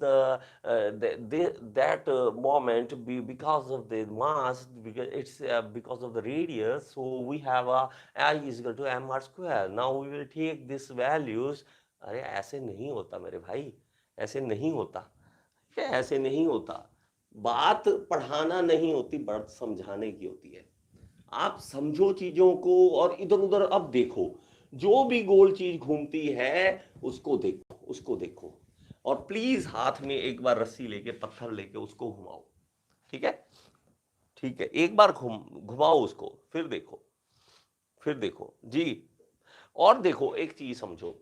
that moment because of the mass, because it's because of the radius, so we have a I is equal to mr square. Now we will take these values। अरे ऐसे नहीं होता मेरे भाई, ऐसे नहीं होता, क्या ऐसे नहीं होता। बात पढ़ाना नहीं होती, बात समझाने की होती है। आप समझो चीजों को और इधर उधर अब देखो, जो भी गोल चीज घूमती है उसको देखो, उसको देखो, और प्लीज हाथ में एक बार रस्सी लेके पत्थर लेके उसको घुमाओ। ठीक है, ठीक है, एक बार घुमाओ उसको, फिर देखो, फिर देखो जी। और देखो एक चीज समझो,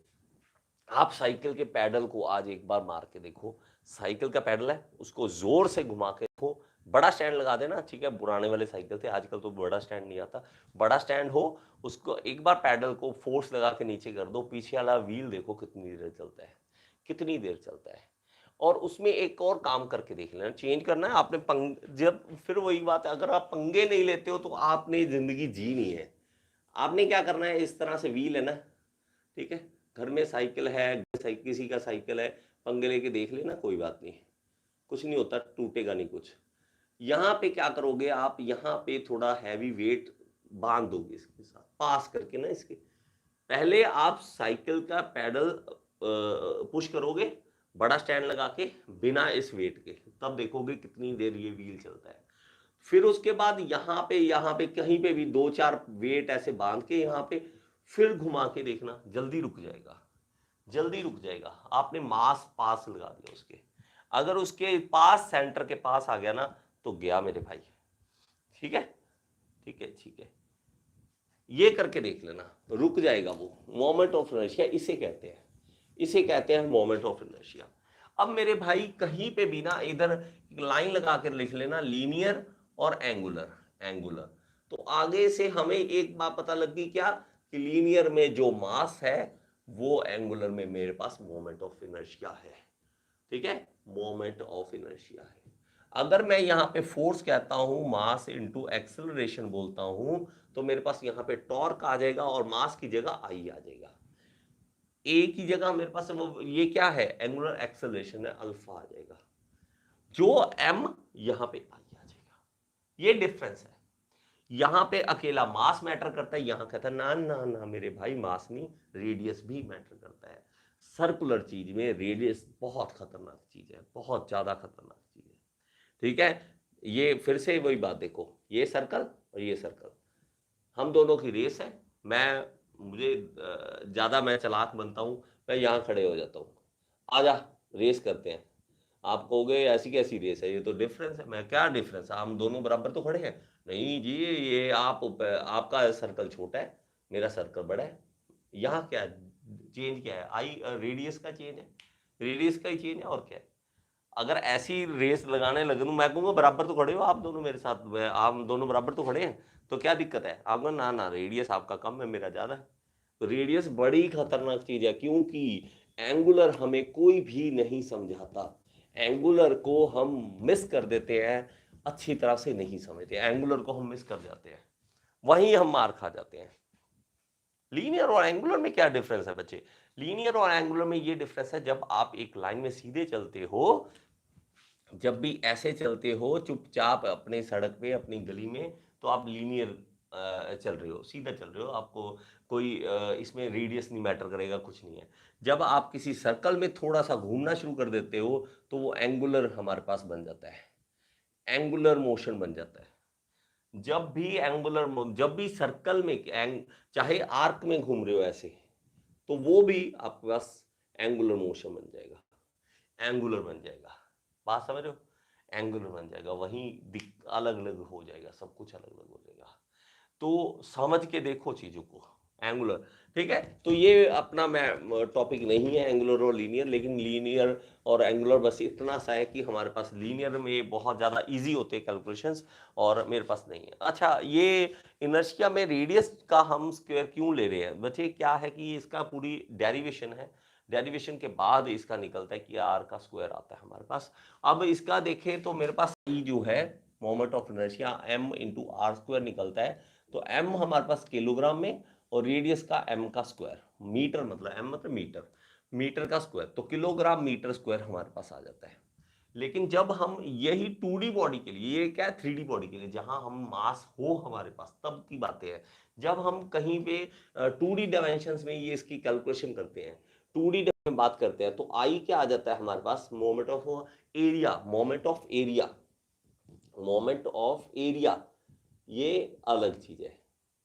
आप साइकिल के पैडल को आज एक बार मार के देखो, साइकिल का पैडल है उसको जोर से घुमा के देखो, बड़ा स्टैंड लगा देना, ठीक है, पुराने वाले साइकिल थे, आजकल तो बड़ा स्टैंड नहीं आता, बड़ा स्टैंड हो, उसको एक बार पैडल को फोर्स लगा के नीचे कर दो, पीछे वाला व्हील देखो कितनी देर चलता है, कितनी देर चलता है। और उसमें एक और काम करके देख लेना, चेंज करना है आपने जब फिर वही बात है, अगर आप पंगे नहीं लेते हो तो आपने जिंदगी जी नहीं है। आपने क्या करना है, इस तरह से व्हील है ना, ठीक है, घर में साइकिल है, किसी का साइकिल है, पंगे लेके देख लेना, कोई बात नहीं, कुछ नहीं होता, टूटेगा नहीं कुछ। यहाँ पे क्या करोगे आप, यहाँ पे थोड़ा हैवी वेट बांध दोगे इसके साथ, पास करके ना इसके, पहले आप साइकिल का पैडल पुश करोगे बड़ा स्टैंड लगा के बिना इस वेट के, तब देखोगे कितनी देर ये व्हील चलता है। फिर उसके बाद यहाँ पे कहीं पे भी दो चार वेट ऐसे बांध के यहाँ पे फिर घुमा के देखना, जल्दी रुक जाएगा, जल्दी रुक जाएगा। आपने मास पास लगा दिया उसके, अगर उसके पास सेंटर के पास आ गया ना तो गया मेरे भाई। ठीक है, ठीक है, ठीक है, ये करके देख लेना, रुक जाएगा वो। मोमेंट ऑफ इनर्शिया इसे कहते हैं, इसे कहते हैं मोमेंट ऑफ इनर्शिया। अब मेरे भाई कहीं पे भी ना इधर लाइन लगा कर लिख लेना, लीनियर और एंगुलर, एंगुलर। तो आगे से हमें एक बात पता लग गई क्या, कि लीनियर में जो मास है वो एंगुलर में मेरे पास मोमेंट ऑफ इनर्शिया है। ठीक है, मोमेंट ऑफ इनर्शिया है। अगर मैं यहाँ पे फोर्स कहता हूं, मास इनटू एक्सेलरेशन बोलता हूं, तो मेरे पास यहाँ पे टॉर्क आ जाएगा और मास की जगह आई आ जाएगा, ए की जगह मेरे पास वो ये क्या है, एंगुलर एक्सेलरेशन है, अल्फा आ जाएगा, जो एम यहाँ पे आई आ जाएगा। ये डिफरेंस है, यहां पे अकेला मास मैटर करता है, यहां कहता है ना ना ना मेरे भाई, मास नहीं, रेडियस भी मैटर करता है। सर्कुलर चीज में रेडियस बहुत खतरनाक चीज है, बहुत ज्यादा खतरनाक चीज है। ठीक है, ये फिर से वही बात देखो, ये सर्कल और ये सर्कल, हम दोनों की रेस है, मैं मुझे ज्यादा मैं चालाक बनता हूँ, मैं यहाँ खड़े हो जाता हूँ, आजा रेस करते हैं। आप कहोगे ऐसी कैसी रेस है, ये तो डिफरेंस है। मैं क्या डिफरेंस है, हम दोनों बराबर तो खड़े हैं। नहीं जी, ये आपका सर्कल छोटा है, मेरा सर्कल बड़ा है। यहाँ क्या चेंज क्या है, आई रेडियस का चेंज है, रेडियस का ही चेंज है, और क्या है। अगर ऐसी रेस लगाने लगे तो मैं कहूँगा बराबर तो खड़े हो आप दोनों मेरे साथ, आप दोनों बराबर तो खड़े हैं, तो क्या दिक्कत है। आप ना ना रेडियस आपका कम है, मेरा ज़्यादा है। तो रेडियस बड़ी खतरनाक चीज़ है, क्योंकि एंगुलर हमें कोई भी नहीं समझाता। एंगुलर को हम मिस कर देते हैं, अच्छी तरह से नहीं समझते, एंगुलर को हम मिस कर जाते हैं, वहीं हम मार खा जाते हैं। लीनियर और एंगुलर में क्या डिफरेंस है बच्चे, लीनियर और एंगुलर में ये डिफरेंस है, जब आप एक लाइन में सीधे चलते हो, जब भी ऐसे चलते हो चुपचाप अपने सड़क पे अपनी गली में, तो आप लीनियर चल रहे हो, सीधा चल रहे हो, आपको कोई इसमें रेडियस नहीं मैटर करेगा, कुछ नहीं है। जब आप किसी सर्कल में थोड़ा सा घूमना शुरू कर देते हो, तो वो एंगुलर हमारे पास बन जाता है, एंगुलर मोशन बन जाता है। जब भी सर्कल में चाहे आर्क में घूम रहे हो ऐसे, तो वो भी आपके पास एंगुलर मोशन बन जाएगा, एंगुलर बन जाएगा। बात समझ रहे हो, एंगुलर बन जाएगा, वहीं अलग अलग हो जाएगा, सब कुछ अलग अलग हो जाएगा। तो समझ के देखो चीजों को, एंगुलर, ठीक है। तो ये अपना मैं टॉपिक नहीं है एंगुलर और लीनियर, लेकिन लीनियर और एंगुलर बस इतना सा है कि हमारे पास लीनियर में बहुत ज़्यादा इजी होते हैं कैलकुलेशंस, और मेरे पास नहीं है। अच्छा, ये इनर्शिया में रेडियस का हम स्क्वायर क्यों ले रहे हैं बच्चे, क्या है कि इसका पूरी डेरिवेशन है, डेरिवेशन के बाद इसका निकलता है कि आर का स्क्वायर आता है हमारे पास। अब इसका देखें तो मेरे पास ई जो है moment of inertia m into R square निकलता है, तो m हमारे पास किलोग्राम में, और रेडियस का m का स्क्वायर, मीटर मतलब m मतलब मीटर, मीटर का स्क्वायर, तो किलोग्राम मीटर स्क्वायर हमारे पास आ जाता है। लेकिन जब हम यही 2D बॉडी के लिए, ये क्या है 3D बॉडी के लिए, जहां हम मास हो हमारे पास, तब की बातें हैं। जब हम कहीं पे 2D डायमेंशंस में ये इसकी कैलकुलेशन करते हैं, 2D में बात करते हैं, तो आई क्या आ जाता है हमारे पास, moment of area, moment of area, moment of area, ये अलग चीज है।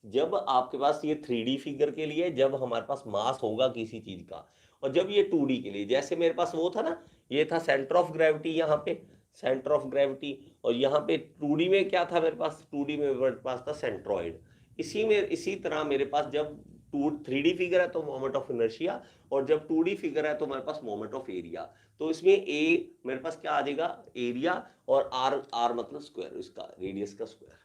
जब आपके पास ये 3D फिगर के लिए, जब हमारे पास मास होगा किसी चीज का, और जब ये 2D के लिए, जैसे मेरे पास वो था ना, ये था सेंटर ऑफ ग्रेविटी, यहाँ पे सेंटर ऑफ ग्रेविटी, और यहाँ पे 2D में क्या था मेरे पास, 2D में मेरे पास था सेंट्रॉइड। इसी तरह मेरे पास जब 3D फिगर है तो मोमेंट ऑफ इनर्शिया, और जब 2D फिगर है तो मेरे पास मोमेंट ऑफ एरिया। तो इसमें ए मेरे पास क्या आ जाएगा, एरिया, और आर, आर मतलब स्क्वायर, इसका रेडियस का स्क्वायर।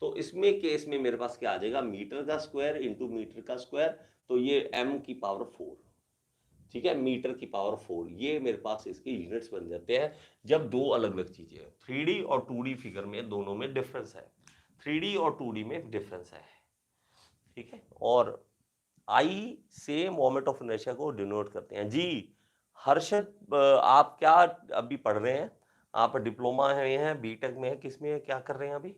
तो इसमें केस में मेरे पास क्या आ जाएगा, मीटर का स्क्वायर इंटू मीटर का स्क्वायर, तो ये m की पावर 4, ठीक है, मीटर की पावर 4, ये मेरे पास इसके यूनिट्स बन जाते हैं। जब दो अलग अलग चीजें हैं, 3D और 2D फिगर में दोनों में डिफरेंस है, 3D और 2D में डिफरेंस है, ठीक है। और आई से मोमेंट ऑफ इनर्शिया को डिनोट करते हैं जी। हर्षद, आप क्या अभी पढ़ रहे हैं, आप डिप्लोमा में हैं, बीटेक में है, किस में है, क्या कर रहे हैं अभी,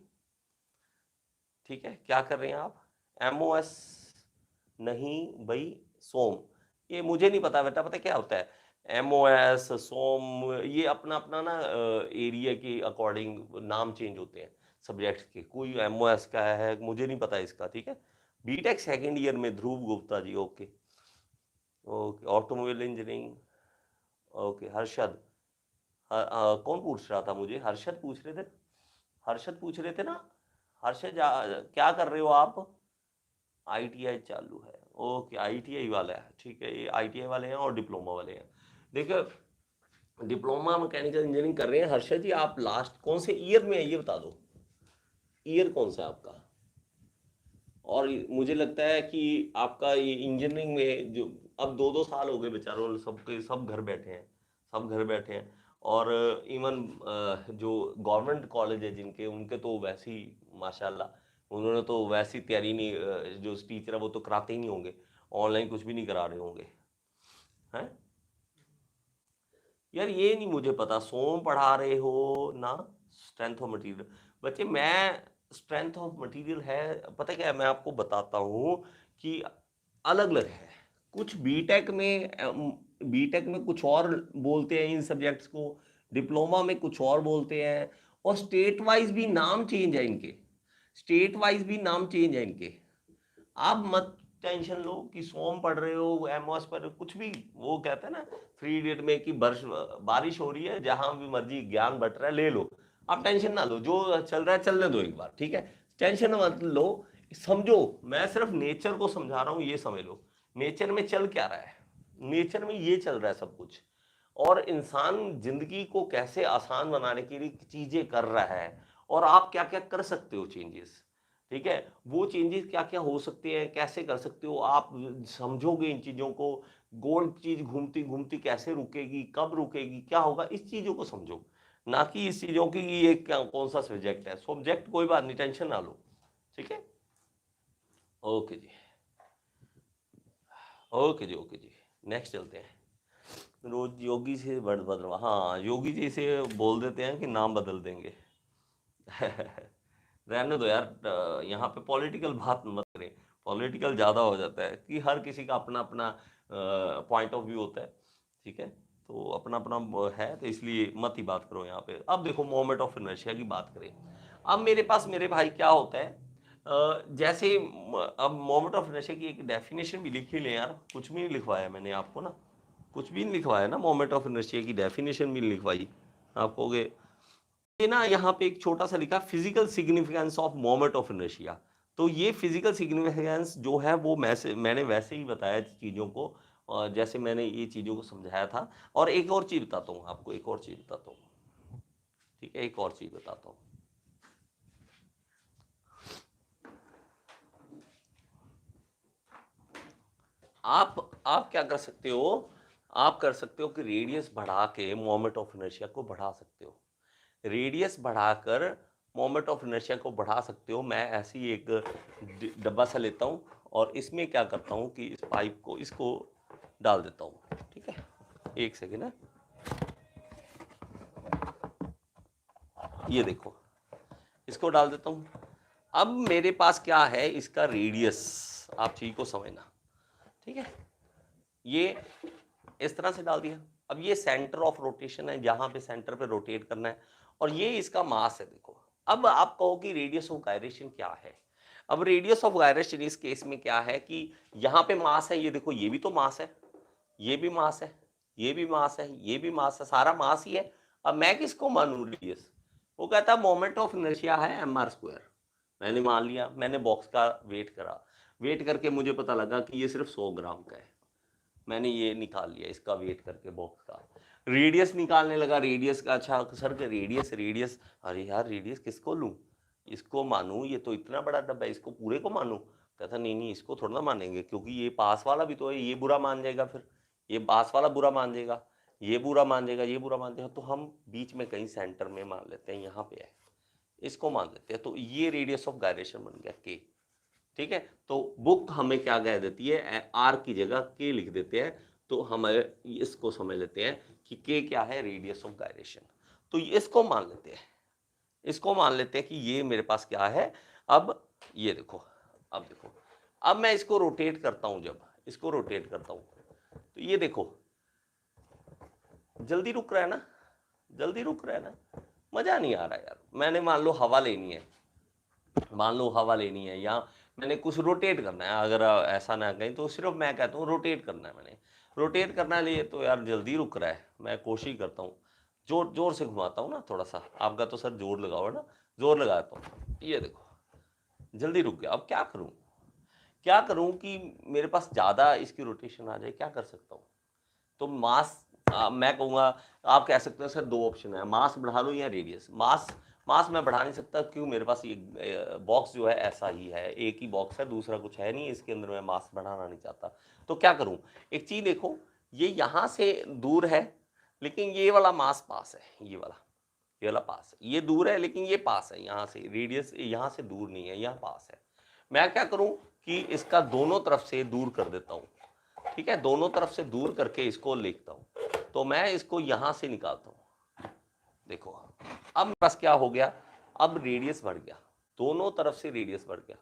ठीक है, क्या कर रहे हैं आप, MOS नहीं भाई, सोम, ये मुझे नहीं पता बेटा, पता क्या होता है MOS सोम, ये अपना अपना ना एरिया के अकॉर्डिंग नाम चेंज होते हैं सब्जेक्ट्स के, कोई MOS का है, मुझे नहीं पता इसका, ठीक है। बीटेक सेकेंड ईयर में Dhruv Gupta ji, okay okay, automobile engineering, okay. Harshad, कौन पूछ रहा था मुझे, हर्षद पूछ रहे थे, हर्षद पूछ रहे थे ना, हर्षद क्या कर रहे हो आप, ITI चालू है, ओके, ITI वाला है, ठीक है, ये ITI वाले हैं और डिप्लोमा वाले हैं। देखो, डिप्लोमा मैकेनिकल इंजीनियरिंग कर रहे हैं हर्षद जी, आप लास्ट कौन से ईयर में है ये बता दो, ईयर कौन सा है आपका। और मुझे लगता है कि आपका ये इंजीनियरिंग में जो अब 2-2 साल हो गए बेचारों सबके, सब घर बैठे हैं, सब घर बैठे हैं। और इवन जो गवर्नमेंट कॉलेज है जिनके, उनके तो वैसे ही माशाल्लाह, उन्होंने तो वैसी तैयारी नहीं, जो टीचर है वो तो कराते ही नहीं होंगे, ऑनलाइन कुछ भी नहीं करा रहे होंगे, हैं यार। ये नहीं मुझे पता, सोम पढ़ा रहे हो ना, स्ट्रेंथ ऑफ मटेरियल, बच्चे मैं, स्ट्रेंथ ऑफ मटेरियल है, पता क्या है, मैं आपको बताता हूँ कि अलग अलग है। कुछ बीटेक में कुछ और बोलते हैं इन सब्जेक्ट्स को, डिप्लोमा में कुछ और बोलते हैं, और स्टेट वाइज भी नाम चेंज है इनके, स्टेट वाइज भी नाम चेंज है इनके। आप मत टेंशन लो कि सोम पढ़ रहे हो, एमओएस पर कुछ भी, वो कहते हैं ना 3 इडियट में कि बारिश हो रही है, जहां भी मर्जी ज्ञान बट रहा है, ले लो। आप टेंशन ना लो, जो चल रहा है चलने दो एक बार, ठीक है, टेंशन मत लो, समझो। मैं सिर्फ नेचर को समझा रहा हूं, ये समझ लो नेचर में चल क्या रहा है, नेचर में ये चल रहा है सब कुछ, और इंसान जिंदगी को कैसे आसान बनाने के लिए चीजें कर रहा है, और आप क्या क्या कर सकते हो चेंजेस, ठीक है, वो चेंजेस क्या क्या हो सकते हैं, कैसे कर सकते हो, आप समझोगे इन चीजों को, गोल चीज घूमती घूमती कैसे रुकेगी, कब रुकेगी, क्या होगा, इस चीजों को समझो, ना कि इस चीजों की ये कौन सा सब्जेक्ट है, सब्जेक्ट कोई बात नहीं, टेंशन ना लो, ठीक है। ओके जी, ओके जी, ओके जी, नेक्स्ट चलते हैं। रोज योगी से बदल, हाँ योगी जी से बोल देते हैं कि नाम बदल देंगे। रहने दो यार, यहाँ पे पॉलिटिकल बात मत करें, पॉलिटिकल ज़्यादा हो जाता है कि हर किसी का अपना अपना पॉइंट ऑफ व्यू होता है, ठीक है, तो अपना अपना है, तो इसलिए मत ही बात करो यहाँ पे। अब देखो मोमेंट ऑफ इनर्शिया की बात करें, अब मेरे पास मेरे भाई क्या होता है, जैसे अब मोमेंट ऑफ इनर्शिया की एक डेफिनेशन भी लिख ही लें यार, कुछ भी नहीं लिखवाया मैंने आपको ना, कुछ भी नहीं लिखवाया ना, मोमेंट ऑफ इनर्शिया की डेफिनेशन भी नहीं लिखवाई, आप कहोगे ये ना, यहाँ पे एक छोटा सा लिखा physical significance of moment of inertia, तो ये फिजिकल सिग्निफिकेंस जो है वो मैंने वैसे ही बताया चीज़ों को, और जैसे मैंने ये चीज़ों को समझाया था। और एक और चीज़ बताता हूँ आपको, एक और चीज़ बताता हूँ, ठीक है, एक और चीज़ बताता हूँ। आप क्या कर सकते हो, आप कर सकते हो कि रेडियस बढ़ा के मोमेंट ऑफ इनर्शिया को बढ़ा सकते हो, रेडियस बढ़ाकर मोमेंट ऑफ इनर्शिया को बढ़ा सकते हो। मैं ऐसी एक डब्बा सा लेता हूँ और इसमें क्या करता हूँ कि इस पाइप को इसको डाल देता हूँ, ठीक है, एक सेकेंड है, ये देखो इसको डाल देता हूँ। अब मेरे पास क्या है, इसका रेडियस, आप चीज को समझना, ठीक है, ये इस तरह से डाल दिया। अब ये सेंटर ऑफ रोटेशन है, जहां पे सेंटर पे रोटेट करना है, और ये इसका मास है, देखो। अब आप कहो कि रेडियस ऑफ गायरेशन क्या है, अब रेडियस ऑफ गायरेशन इस केस में क्या है कि यहाँ पे मास है, ये देखो ये भी तो मास है, ये भी मास है, ये भी मास है, ये भी मास है, सारा मास ही है। अब मैं किसको मानूं रेडियस, वो कहता है मोमेंट ऑफ इनर्शिया है mr², मैंने मान लिया, मैंने बॉक्स का वेट करा, वेट करके मुझे पता लगा कि ये सिर्फ 100 ग्राम का है, मैंने ये निकाल लिया इसका वेट करके बॉक्स का, रेडियस निकालने लगा, रेडियस का, अच्छा सर का रेडियस, रेडियस, अरे यार रेडियस किसको लूं, इसको मानूं, ये तो इतना बड़ा डब्बा है, इसको पूरे को मानूं, कहता नहीं नहीं इसको थोड़ा ना मानेंगे, क्योंकि ये पास वाला भी तो है, ये बुरा मान जाएगा, फिर ये पास वाला बुरा मान जाएगा, ये बुरा मान जाएगा, ये बुरा मान जाएगा, तो हम बीच में कहीं सेंटर में मान लेते हैं, यहाँ पे है, इसको मान लेते हैं, तो ये रेडियस ऑफ गायरेशन बन गया के, ठीक है। तो बुक हमें क्या कह देती है, आर की जगह के लिख देते हैं, तो हम इसको समझ लेते हैं कि के क्या है, रेडियस ऑफ गायरेशन, तो इसको मान लेते हैं, इसको मान लेते हैं कि ये मेरे पास क्या है। अब ये देखो, अब देखो, अब मैं इसको रोटेट करता हूं, जब इसको रोटेट करता हूं तो ये देखो जल्दी रुक रहा है ना, जल्दी रुक रहा है ना, मजा नहीं आ रहा यार। मैंने मान लो हवा लेनी है, मान लो हवा लेनी है, या मैंने कुछ रोटेट करना है, अगर ऐसा ना कहीं तो सिर्फ मैं कहता हूँ रोटेट करना है, मैंने रोटेट करना है, लिए तो यार जल्दी रुक रहा है, मैं कोशिश करता हूँ, जोर जोर से घुमाता हूँ ना थोड़ा सा, आपका तो सर जोर लगाओ ना, जोर लगाता हूँ, ये देखो जल्दी रुक गया। अब क्या करूँ, क्या करूँ कि मेरे पास ज़्यादा इसकी रोटेशन आ जाए, क्या कर सकता हूँ, तो मास, मैं कहूँगा, आप कह सकते हो सर दो ऑप्शन है, मास बढ़ा लो या रेडियस। मास, मास मैं बढ़ा नहीं सकता, क्यों, मेरे पास ये बॉक्स जो है ऐसा ही है, एक ही बॉक्स है, दूसरा कुछ है नहीं इसके अंदर, मैं मास बढ़ाना नहीं चाहता, तो क्या करूँ, एक चीज़ देखो, ये यहाँ से दूर है, लेकिन ये वाला मास पास है, ये वाला, ये वाला पास है, ये दूर है लेकिन ये पास है, यहाँ से रेडियस यहाँ से दूर नहीं है, यहाँ पास है। मैं क्या करूँ कि इसका दोनों तरफ से दूर कर देता हूँ, ठीक है, दोनों तरफ से दूर करके इसको लिखता हूं, तो मैं इसको यहां से निकालता हूं, देखो अब मेरे पास क्या हो गया, अब रेडियस बढ़ गया, दोनों तरफ से रेडियस बढ़ गया।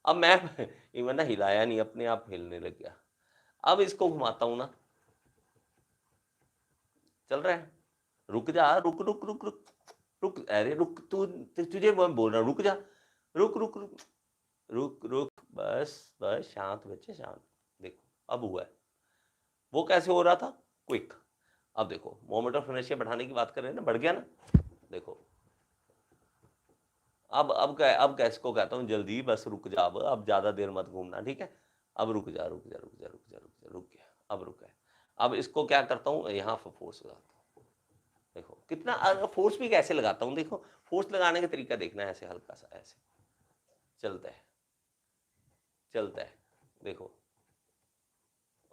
अब मैं इवन ना हिलाया नहीं, अपने आप हिलने लग गया। अब इसको घुमाता हूं ना, चल रहा है, रुक जा, रुक रुक रुक रुक रुक, अरे रुक, तू तुझे मैं बोल रहा हूं रुक जा, रुक रुक रुक रुक रुक, बस बस शांत बच्चे शांत। देखो अब हुआ है। वो कैसे हो रहा था? क्विक। अब देखो मोमेंट ऑफ इनर्शिया बढ़ाने की बात कर रहे हैं ना, बढ़ गया ना। देखो अब कैसे को कहता हूँ जल्दी, बस रुक जा, अब ज्यादा देर मत घूमना, ठीक है। अब रुक जा रुक जा रुक जा रुक जा रुक जा, रुक गया, अब रुक गया। अब इसको क्या करता हूँ, यहाँ पर फोर्स लगाता हूँ। देखो कितना फोर्स भी कैसे लगाता हूँ, देखो फोर्स लगाने का तरीका देखना है, ऐसे हल्का सा ऐसे चलता है, चलता है, देखो।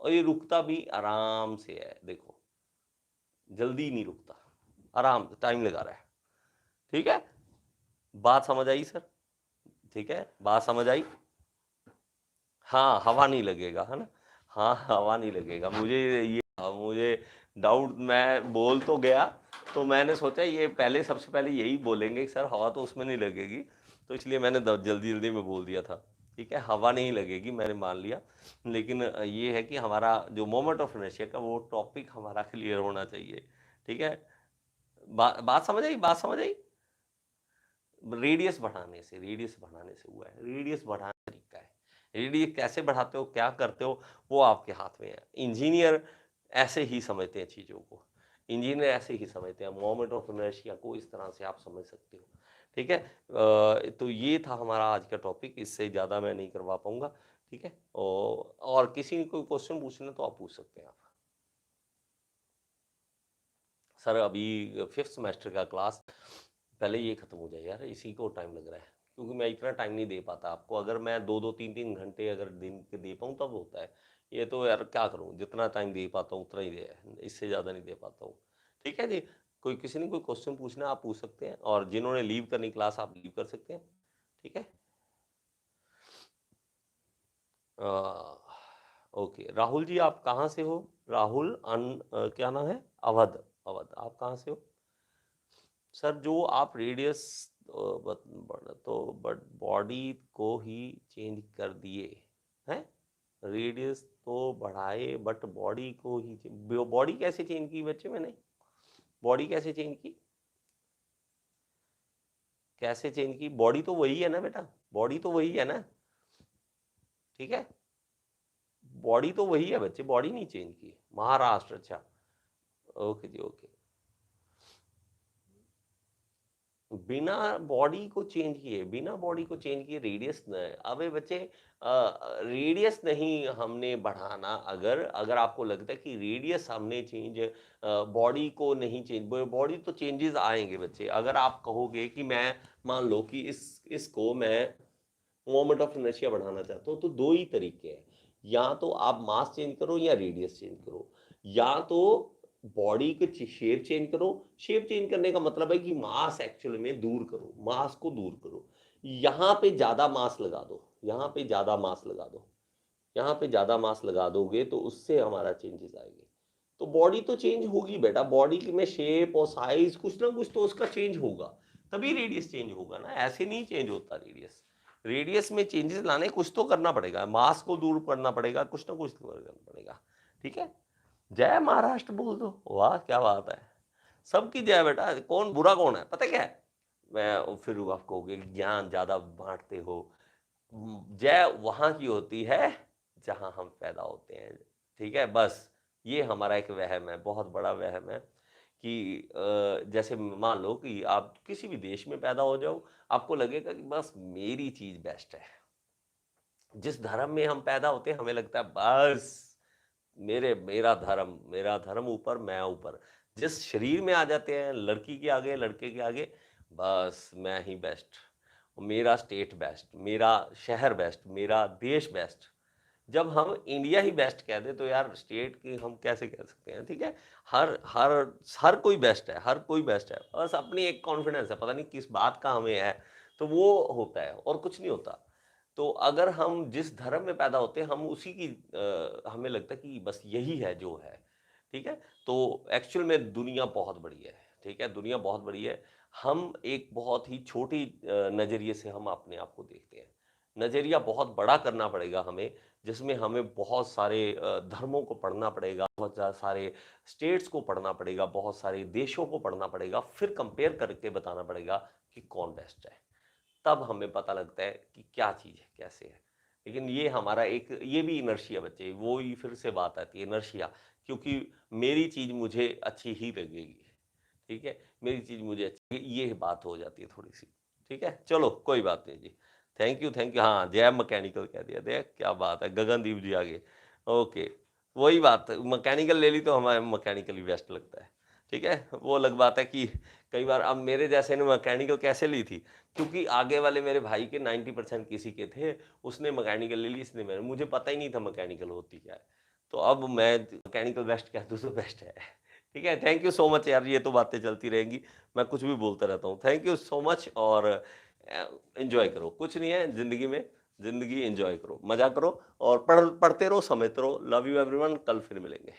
और ये रुकता भी आराम से है, देखो जल्दी नहीं रुकता, आराम टाइम लगा रहा है, ठीक है। बात समझ आई सर? ठीक है, बात समझ आई? हाँ हवा नहीं लगेगा, है ना। हाँ हवा नहीं लगेगा, मुझे डाउट, मैं बोल तो गया, तो मैंने सोचा ये पहले सबसे पहले यही बोलेंगे सर हवा तो उसमें नहीं लगेगी, तो इसलिए मैंने जल्दी जल्दी में बोल दिया था। ठीक है, हवा नहीं लगेगी, मैंने मान लिया। लेकिन ये है कि हमारा जो मोमेंट ऑफ इनर्शिया का वो टॉपिक हमारा क्लियर होना चाहिए। ठीक है, बात समझ आई, बात समझ आई। रेडियस बढ़ाने से हुआ है, रेडियस बढ़ाने का तरीका है। रेडियस कैसे बढ़ाते हो, क्या करते हो, वो आपके हाथ में है। इंजीनियर ऐसे ही समझते हैं चीज़ों को, इंजीनियर ऐसे ही समझते हैं। मोमेंट ऑफ इनर्शिया को इस तरह से आप समझ सकते हो। ठीक है, तो ये था हमारा आज का टॉपिक, इससे ज़्यादा मैं नहीं करवा पाऊंगा। ठीक है, और किसी ने कोई क्वेश्चन पूछना तो आप पूछ सकते हैं। आप सर अभी 5th सेमेस्टर का क्लास पहले ये खत्म हो जाए यार, इसी को टाइम लग रहा है, क्योंकि मैं इतना टाइम नहीं दे पाता आपको। अगर मैं 2-2 3-3 घंटे अगर दिन के दे पाऊँ तब होता है। ये तो यार क्या करूँ, जितना टाइम दे पाता हूँ उतना ही दे, इससे ज़्यादा नहीं दे पाता हूँ। ठीक है जी, कोई किसी ने कोई क्वेश्चन पूछना आप पूछ सकते हैं, और जिन्होंने लीव करनी क्लास आप लीव कर सकते हैं। ठीक है, ओके। राहुल जी आप कहाँ से हो? राहुल क्या नाम है? अवध। अवध, आप कहाँ से हो सर? जो आप रेडियस तो बट बॉडी को ही चेंज कर दिए हैं, रेडियस तो बढ़ाए बट बॉडी को ही, बॉडी कैसे चेंज की बच्चे मैंने? बॉडी कैसे चेंज की? कैसे चेंज की? बॉडी तो वही है ना बेटा, बॉडी तो वही है ना। ठीक है, बॉडी तो वही है बच्चे, बॉडी नहीं चेंज की। महाराष्ट्र, अच्छा, ओके जी ओके। बिना बॉडी को चेंज किए, बिना बॉडी को चेंज किए रेडियस न, अबे बच्चे रेडियस नहीं हमने बढ़ाना। अगर अगर आपको लगता है कि रेडियस हमने चेंज, बॉडी को नहीं चेंज, बॉडी तो चेंजेस आएंगे बच्चे। अगर आप कहोगे कि मैं मान लो कि इसको मैं मोमेंट ऑफ इनर्शिया बढ़ाना चाहता हूँ, तो दो ही तरीके हैं, या तो आप मास चेंज करो या रेडियस चेंज करो, या तो बॉडी के शेप चेंज करो। शेप चेंज करने का मतलब है कि मास एक्चुअल में दूर करो, मास को दूर करो। यहाँ पे ज्यादा मास लगा दो, यहाँ पे ज्यादा मास लगा दो, यहाँ पे ज्यादा मास लगा दोगे तो उससे हमारा चेंजेस आएंगे। तो बॉडी तो चेंज होगी बेटा, बॉडी में शेप और साइज कुछ ना कुछ तो उसका चेंज होगा, तभी रेडियस चेंज होगा ना, ऐसे नहीं चेंज होता रेडियस। रेडियस में चेंजेस लाने कुछ तो करना पड़ेगा, मास को दूर करना पड़ेगा, कुछ ना कुछ तो करना पड़ेगा। ठीक है, जय महाराष्ट्र बोल दो, वाह क्या बात है। सबकी जय बेटा, कौन बुरा कौन है पता क्या है? मैं फिर आप कहोगे ज्ञान ज्यादा बांटते हो। जय वहां की होती है जहां हम पैदा होते हैं। ठीक है, बस ये हमारा एक वहम है, बहुत बड़ा वहम है कि जैसे मान लो कि आप किसी भी देश में पैदा हो जाओ, आपको लगेगा कि बस मेरी चीज बेस्ट है। जिस धर्म में हम पैदा होते हैं हमें लगता है बस मेरा धर्म ऊपर, मैं ऊपर। जिस शरीर में आ जाते हैं, लड़की के आगे लड़के के आगे, बस मैं ही बेस्ट, मेरा स्टेट बेस्ट, मेरा शहर बेस्ट, मेरा देश बेस्ट। जब हम इंडिया ही बेस्ट कह दे तो यार स्टेट की हम कैसे कह सकते हैं? ठीक है, हर हर हर कोई बेस्ट है, हर कोई बेस्ट है, बस अपनी एक कॉन्फिडेंस है, पता नहीं किस बात का हमें है, तो वो होता है और कुछ नहीं होता। तो अगर हम जिस धर्म में पैदा होते हैं हम उसी की हमें लगता है कि बस यही है जो है। ठीक है, तो एक्चुअल में दुनिया बहुत बड़ी है। ठीक है, दुनिया बहुत बड़ी है, हम एक बहुत ही छोटी नजरिए से हम अपने आप को देखते हैं। नजरिया बहुत बड़ा करना पड़ेगा हमें, जिसमें हमें बहुत सारे धर्मों को पढ़ना पड़ेगा, बहुत सारे स्टेट्स को पढ़ना पड़ेगा, बहुत सारे देशों को पढ़ना पड़ेगा, फिर कंपेयर करके बताना पड़ेगा कि कौन बेस्ट है। तब हमें पता लगता है कि क्या चीज़ है, कैसे है। लेकिन ये हमारा एक ये भी इनर्शिया बच्चे, वो ही फिर से बात आती है इनर्शिया, क्योंकि मेरी चीज़ मुझे अच्छी ही लगेगी, ठीक है? मेरी चीज़ मुझे अच्छी, ये बात हो जाती है थोड़ी-सी, ठीक है? चलो कोई बात नहीं जी। थैंक यू, हाँ, जय मैकेनिकल कह दिया, देख क्या बात है, गगनदीप जी आ गए। ओके, वही बात, मैकेनिकल ले ली तो हमें मैकेनिकल ही बेस्ट लगता है, ठीक है? वो अलग बात है कि कई बार अब मेरे जैसे ने मैकेनिकल कैसे ली थी, क्योंकि आगे वाले मेरे भाई के 90% किसी के थे, उसने मैकेनिकल ले ली, इसने मैंने, मुझे पता ही नहीं था मैकेनिकल होती क्या है। तो अब मैं मैकेनिकल बेस्ट कह दूँ तो बेस्ट है। ठीक है, थैंक यू सो मच यार, ये तो बातें चलती रहेंगी, मैं कुछ भी बोलता रहता हूँ। थैंक यू सो मच, और एन्जॉय करो, कुछ नहीं है ज़िंदगी में, ज़िंदगी एन्जॉय करो, मज़ा करो, और पढ़ते रहो, समझते रहो। लव यू एवरीवन, कल फिर मिलेंगे।